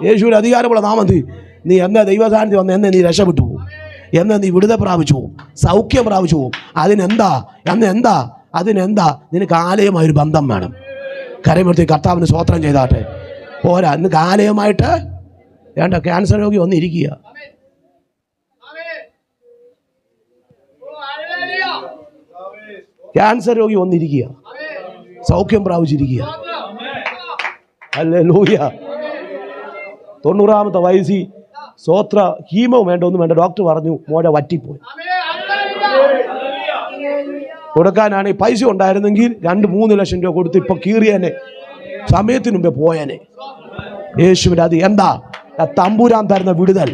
യേശുവിൻ്റെ അധികാരമുള്ള നാമത്തിൽ നീ എന്നാ ദൈവസാന്നിധ്യം വന്ന് എന്നെ നീ രക്ഷപ്പെട്ടു പോകും, എന്നെ നീ വിടുതൽ പ്രാപിച്ചു പോകും, സൗഖ്യം പ്രാപിച്ചു പോകും. അതിനെന്താ നിനക്ക് ആലയമായൊരു ബന്ധം വേണം. കരമൂർത്തി കർത്താവിന് സ്തോത്രം ചെയ്താട്ടെ. പോരാ, നിനക്ക് ആലയമായിട്ട് വേണ്ട. ക്യാൻസർ രോഗി വന്നിരിക്കുക. ക്യാൻസർ രോഗി വന്നിരിക്കുക, സൗഖ്യം പ്രാപിച്ചിരിക്കുക. ഹല്ലേലൂയ. 90-ാമത്തെ വയസ്സിൽ സ്വോത്ര ഹീമോ ഒന്നും വേണ്ട. ഡോക്ടർ പറഞ്ഞു മോഴ വറ്റിപ്പോയി. കൊടുക്കാനാണ് പൈസ ഉണ്ടായിരുന്നെങ്കിൽ 2-3 ലക്ഷം രൂപ കൊടുത്ത് ഇപ്പൊ കീറിയനെ, സമയത്തിന് മുമ്പേ പോയനെ. യേശുവിൻ്റെ അത് എന്താ? തമ്പുരാൻ തരുന്ന വിടുതൽ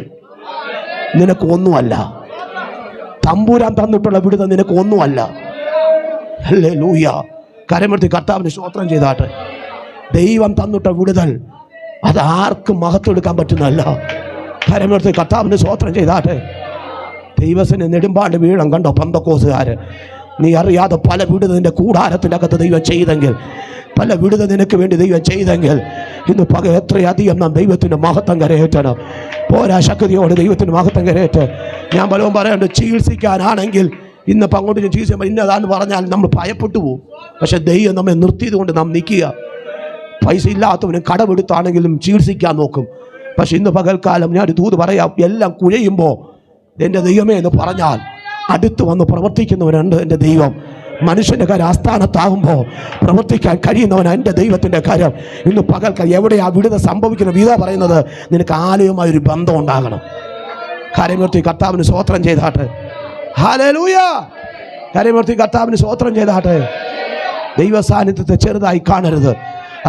നിനക്ക് ഒന്നുമല്ല. തമ്പുരാൻ തന്നിട്ടുള്ള വിടുതൽ നിനക്ക് ഒന്നുമല്ല. ഹല്ലേലൂയ. കരമൂർത്തി കർത്താവിന് സ്തോത്രം ചെയ്താട്ടെ. ദൈവം തന്നിട്ട വിടുതൽ അത് ആർക്കും മഹത്വം എടുക്കാൻ പറ്റുന്നതല്ല. കരമൂർത്തി കർത്താവിന് സ്തോത്രം ചെയ്താട്ടെ. ദൈവത്തിന് നെടുമ്പാണ്ട് വീഴം കണ്ടോ പെന്തക്കോസുകാര്? നീ അറിയാതെ പല വിടുതൽ നിന്റെ കൂടാരത്തിനകത്ത് ദൈവം ചെയ്തെങ്കിൽ, പല വിടുതൽ നിനക്ക് വേണ്ടി ദൈവം ചെയ്തെങ്കിൽ, ഇന്ന് പകൽ എത്രയധികം നാം ദൈവത്തിൻ്റെ മഹത്വം കരയേറ്റണം. പോരാ, ശക്തിയോട് ദൈവത്തിൻ്റെ മഹത്വം കരയേറ്റ്. ഞാൻ പലവും പറയാണ്ട്, ചികിത്സിക്കാനാണെങ്കിൽ ഇന്നിപ്പോൾ അങ്ങോട്ട് ചികിത്സിക്കാൻ ഇന്നതാന്ന് പറഞ്ഞാൽ നമ്മൾ ഭയപ്പെട്ടു പോകും. പക്ഷെ ദൈവം നമ്മെ നിർത്തിയത് കൊണ്ട് നാം നിൽക്കുക. പൈസ ഇല്ലാത്തവന് കടമെടുത്താണെങ്കിലും ചികിത്സിക്കാൻ നോക്കും. പക്ഷെ ഇന്ന് പകൽക്കാലം ഞാൻ ഒരു ദൂത് പറയാം. എല്ലാം കുഴയുമ്പോൾ എൻ്റെ ദൈവമേ എന്ന് പറഞ്ഞാൽ അടുത്ത് വന്ന് പ്രവർത്തിക്കുന്നവനുണ്ട് എൻ്റെ ദൈവം. മനുഷ്യൻ്റെ കാര്യം ആസ്ഥാനത്താകുമ്പോൾ പ്രവർത്തിക്കാൻ കഴിയുന്നവനാണ് എൻ്റെ ദൈവത്തിൻ്റെ കാര്യം. ഇന്ന് പകൽക്കാലം എവിടെയാ വിടുതൽ സംഭവിക്കുന്ന വിധ പറയുന്നത്, നിനക്ക് ആലയമായൊരു ബന്ധം ഉണ്ടാകണം. കരമൂർത്തി കർത്താവിന് സ്തോത്രം ചെയ്താട്ടെ. ഹല്ലേലൂയ. കരമൂർത്തി കർത്താവിന് സ്തോത്രം ചെയ്താട്ടെ. ദൈവ സാന്നിധ്യത്തെ ചെറുതായി കാണരുത്.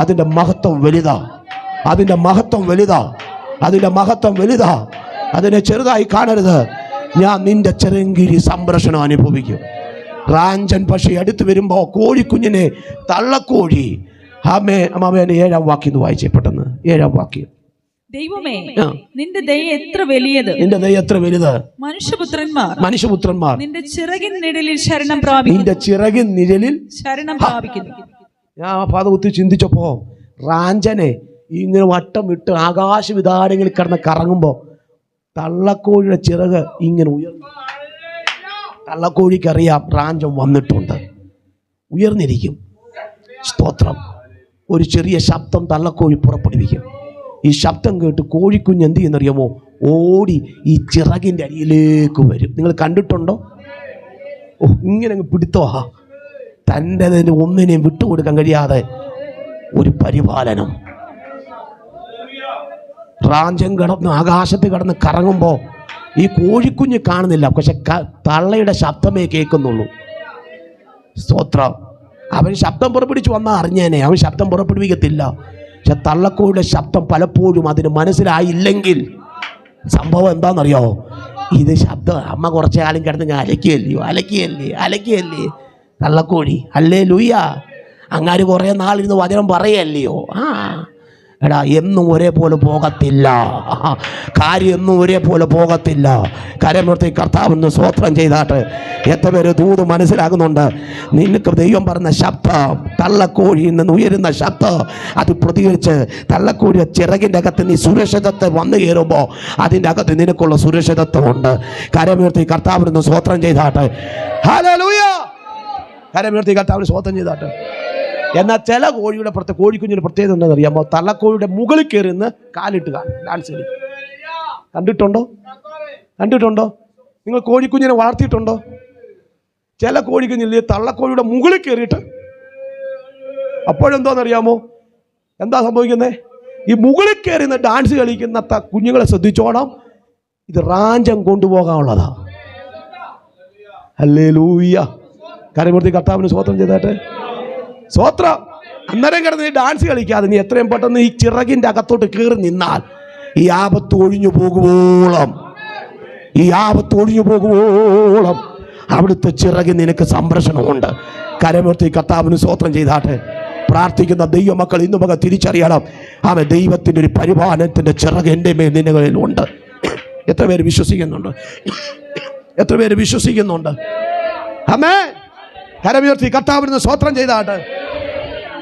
അതിൻ്റെ മഹത്വം വലുതാ. അതിനെ ചെറുതായി കാണരുത്. ഞാൻ നിന്റെ ചെറുങ്കിരി സംരക്ഷണം അനുഭവിക്കും. റാഞ്ചൻ പക്ഷി അടുത്ത് വരുമ്പോൾ കോഴിക്കുഞ്ഞിനെ തള്ളക്കോഴി അമ്മേന്റെ 7-ാം വാക്യം വായിച്ചേ പെട്ടെന്ന്. 7-ാം വാക്യം. ദൈവമേ, നിന്റെ ദയ എത്ര വലിയത്, മനുഷ്യപുത്രന്മാർ നിന്റെ ചിറകിൻ നിഴലിൽ ശരണം പ്രാപിക്കുന്നു. ഞാൻ പാത കുത്തി ചിന്തിച്ചപ്പോ റാഞ്ചനെ ഇങ്ങനെ വട്ടം വിട്ട് ആകാശവിധാനങ്ങളിൽ കിടന്ന് കറങ്ങുമ്പോൾ തള്ളക്കോഴിയുടെ ചിറക് ഇങ്ങനെ ഉയർന്നു. തള്ളക്കോഴിക്കറിയാം റാഞ്ചം വന്നിട്ടുണ്ട്, ഉയർന്നിരിക്കും. സ്തോത്രം. ഒരു ചെറിയ ശബ്ദം തള്ളക്കോഴി പുറപ്പെടുവിക്കും. ഈ ശബ്ദം കേട്ട് കോഴിക്കുഞ്ഞ് എന്ത് ചെയ്യുന്നറിയാമോ? ഓടി ഈ ചിറകിൻ്റെ അടിയിലേക്ക് വരും. നിങ്ങൾ കണ്ടിട്ടുണ്ടോ? ഇങ്ങനെ അങ്ങ് പിടുത്തമാ. തൻ്റെ ഒന്നിനെയും വിട്ടുകൊടുക്കാൻ കഴിയാതെ ഒരു പരിപാലനം. റാഞ്ചം കിടന്ന് ആകാശത്ത് കിടന്ന് കറങ്ങുമ്പോൾ ഈ കോഴിക്കുഞ്ഞ് കാണുന്നില്ല, പക്ഷെ തള്ളയുടെ ശബ്ദമേ കേൾക്കുന്നുള്ളൂ. സ്തോത്രം. അവൻ ശബ്ദം പുറപ്പെടുവിച്ച് വന്നാൽ അറിഞ്ഞേനെ, അവൻ ശബ്ദം പുറപ്പെടുവിക്കത്തില്ല. പക്ഷെ തള്ളക്കോഴിയുടെ ശബ്ദം പലപ്പോഴും അതിന് മനസ്സിലായില്ലെങ്കിൽ സംഭവം എന്താണെന്നറിയോ? ഇത് ശബ്ദം അമ്മ കുറച്ച് കാലം കിടന്ന് അലക്കിയല്ലേ തള്ളക്കോഴി. ഹല്ലേലൂയ. അങ്ങാര് കുറേ നാളിരുന്ന് വചനം പറയല്ലയോ. എടാ എന്നും ഒരേപോലെ പോകത്തില്ല, കാര്യം എന്നും ഒരേപോലെ പോകത്തില്ല. കരമുയർത്തി കർത്താവിന് സ്തോത്രം ചെയ്താട്ട് എത്ര പേര് ദൂത് മനസ്സിലാകുന്നുണ്ട്? നിനക്ക് ദൈവം പറഞ്ഞ ശബ്ദം, തള്ളക്കോഴിയിൽ നിന്ന് ഉയരുന്ന ശബ്ദം, അത് പ്രതികരിച്ച് തള്ളക്കോഴി ചിറകിൻ്റെ അകത്ത് നീ സുരക്ഷിതത്വം വന്നു കയറുമ്പോൾ അതിൻ്റെ അകത്ത് നിനക്കുള്ള സുരക്ഷിതത്വമുണ്ട്. കരമുയർത്തി കർത്താവിന് സ്തോത്രം ചെയ്താട്ട്. ഹല്ലേലൂയ. കരമുയർത്തി കർത്താവിന് സ്തോത്രം ചെയ്താട്ട്. എന്നാൽ ചില കോഴിയുടെ കോഴിക്കുഞ്ഞിന് പ്രത്യേകത എന്താണെന്ന് അറിയാമോ? തള്ളക്കോഴിയുടെ മുകളിൽ കയറി നിന്ന് കാലിട്ട് ഡാൻസ് കളിക്കും. കണ്ടിട്ടുണ്ടോ? നിങ്ങൾ കോഴിക്കുഞ്ഞിനെ വളർത്തിയിട്ടുണ്ടോ? ചില കോഴിക്കുഞ്ഞില്ലേ തള്ളക്കോഴിയുടെ മുകളിൽ കയറിയിട്ട്, അപ്പോഴെന്തോന്നറിയാമോ എന്താ സംഭവിക്കുന്നത്? ഈ മുകളിൽ കയറി നിന്ന് ഡാൻസ് കളിക്കുന്ന കുഞ്ഞുങ്ങളെ ശ്രദ്ധിച്ചോണം, ഇത് റാഞ്ചം കൊണ്ടുപോകാനുള്ളതാ. ഹല്ലേലൂയ. കരമുയർത്തി കർത്താവിന് സ്തോത്രം ചെയ്താട്ടെ. സ്തോത്രം. അന്നേരം കിടന്ന് നീ ഡാൻസ് കളിക്കാതെ നീ എത്രയും പെട്ടെന്ന് ഈ ചിറകിൻ്റെ അകത്തോട്ട് കയറി നിന്നാൽ ഈ ആപത്ത് ഒഴിഞ്ഞു പോകുവോളം അവിടുത്തെ ചിറകിൽ നിനക്ക് സംരക്ഷണമുണ്ട്. കരമുയർത്തി കർത്താവിന് സ്തോത്രം ചെയ്താട്ടെ. പ്രാർത്ഥിക്കുന്ന ദൈവമക്കൾ ഇന്നു മകൾ തിരിച്ചറിയണം, അവൻ ദൈവത്തിൻ്റെ ഒരു പരിപാലനത്തിൻ്റെ ചിറക് എൻ്റെ മേൽ നിന്നുകളിലുണ്ട്. എത്ര പേര് വിശ്വസിക്കുന്നുണ്ട്? ആമേൻ. കരമുയർത്തി കർത്താവിന് സ്തോത്രം ചെയ്താട്ടെ.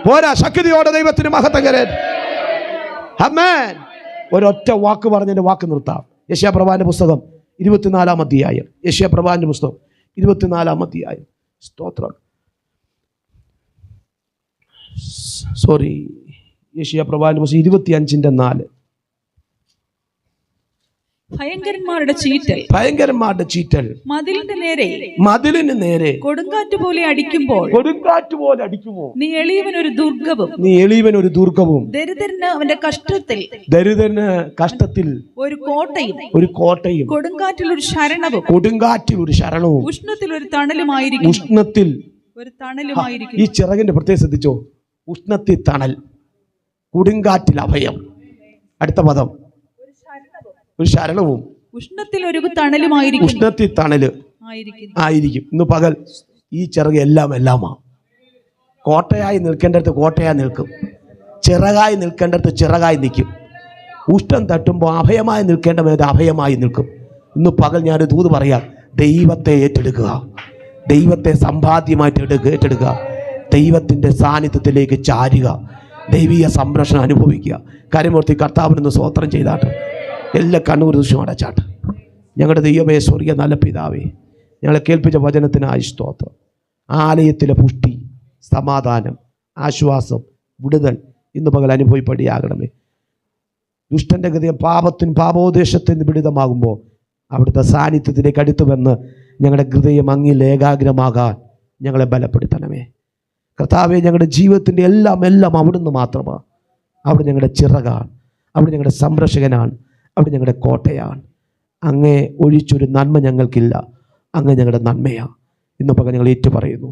പോരാ, ശക്തിയോടെ ദൈവത്തിന് മഹത്വം കരേൻ. ആമേൻ. ഒരൊറ്റ വാക്ക് പറഞ്ഞതിൻ്റെ വാക്ക് നിർത്താം. യെശയ്യാപ്രവാചകന്റെ പുസ്തകം 24-ാം അധ്യായം. യെശയ്യാപ്രവാചകന്റെ പുസ്തകം 24-ാം അധ്യായം. സ്തോത്രം. യെശയ്യാപ്രവാചകന്റെ പുസ്തകം 25:4. ഭയങ്കരന്മാരുടെ ചീറ്റൽ മതിലിന് നേരെ കൊടുങ്കാറ്റ് പോലെ അടിക്കുമ്പോൾ നീ എളിയവൻ ഒരു ദുർഗവും ദരിദ്രന് അവന്റെ കഷ്ടത്തിൽ ഒരു കോട്ടയും കൊടുങ്കാറ്റിൽ ഒരു ശരണവും ഉഷ്ണത്തിൽ ഒരു തണലുമായിരിക്കും. ഈ ചിറകിന്റെ പ്രത്യേകം ശ്രദ്ധിച്ചോ? ഉഷ്ണത്തിൽ തണൽ, കൊടുങ്കാറ്റിൽ അഭയം. അടുത്ത പദം ഒരു ശരണവും ഉഷ്ണത്തിൽ ഒരു തണലുമായിരിക്കും. ഉഷ്ണത്തിൽ തണല് ആയിരിക്കും. ഇന്ന് പകൽ ഈ ചിറക് എല്ലാമാ. കോട്ടയായി നിൽക്കേണ്ടടുത്ത് കോട്ടയായി നിൽക്കും, ചിറകായി നിൽക്കേണ്ടടുത്ത് ചിറകായി നിൽക്കും. ഉഷ്ണം തട്ടുമ്പോൾ അഭയമായി നിൽക്കേണ്ടവരത് അഭയമായി നിൽക്കും. ഇന്ന് പകൽ ഞാൻ ദൂത് പറയാം, ദൈവത്തെ ഏറ്റെടുക്കുക, ദൈവത്തെ സമ്പാദ്യമായിട്ട് ഏറ്റെടുക്കുക, ദൈവത്തിൻ്റെ സാന്നിധ്യത്തിലേക്ക് ചാരുക, ദൈവീയ സംരക്ഷണം അനുഭവിക്കുക. കരമുയർത്തി കർത്താവിനൊന്ന് സ്തോത്രം ചെയ്താട്ട് എല്ലാ കണ്ണൂർ ദൃശ്യം അടച്ചാട്ട്. ഞങ്ങളുടെ ദൈവമേ, സ്വർഗീയ നല്ല പിതാവേ, ഞങ്ങളെ കേൾപ്പിച്ച വചനത്തിനായി സ്തോത്രം. ആലയത്തിലെ പുഷ്ടി, സമാധാനം, ആശ്വാസം, വിടുതൽ ഇന്ന് പകൽ അനുഭവിപ്പടിയാകണമേ. ദുഷ്ടൻ്റെ ഹൃദയം പാപോദ്ദേശത്തിന് വിടുതമാകുമ്പോൾ അവിടുത്തെ സാന്നിധ്യത്തിലേക്ക് അടുത്തു വന്ന് ഞങ്ങളുടെ ഹൃദയം അങ്ങിൽ ഏകാഗ്രമാകാൻ ഞങ്ങളെ ബലപ്പെടുത്തണമേ. കർത്താവേ, ഞങ്ങളുടെ ജീവിതത്തിൻ്റെ എല്ലാം അവിടുന്ന് മാത്രമാണ്. അവിടെ ഞങ്ങളുടെ ചിറകാണ്, അവിടെ ഞങ്ങളുടെ സംരക്ഷകനാണ്, അവിടെ ഞങ്ങളുടെ കോട്ടയാണ്. അങ്ങേ ഒഴിച്ചൊരു നന്മ ഞങ്ങൾക്കില്ല, അങ്ങ് ഞങ്ങളുടെ നന്മയാണ്. ഇന്ന് പകൽ ഞങ്ങൾ ഏറ്റുപറയുന്നു,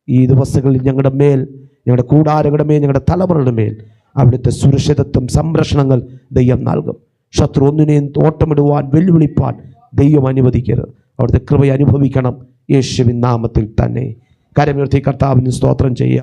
ഈ ദിവസങ്ങളിൽ ഞങ്ങളുടെ മേൽ, ഞങ്ങളുടെ കൂടാരങ്ങളുടെ മേൽ, ഞങ്ങളുടെ തലമുറകളുടെ മേൽ അവിടുത്തെ സുരക്ഷിതത്വം, സംരക്ഷണങ്ങൾ ദൈവം നൽകും. ശത്രു ഒന്നിനെയും തോട്ടമിടുവാൻ, വെല്ലുവിളിപ്പാൻ ദൈവം അനുവദിക്കരുത്. അവിടുത്തെ കൃപ അനുഭവിക്കണം യേശുവിൻ നാമത്തിൽ തന്നെ. കരമുയർത്തി കർത്താവിന് സ്തോത്രം ചെയ്യുക.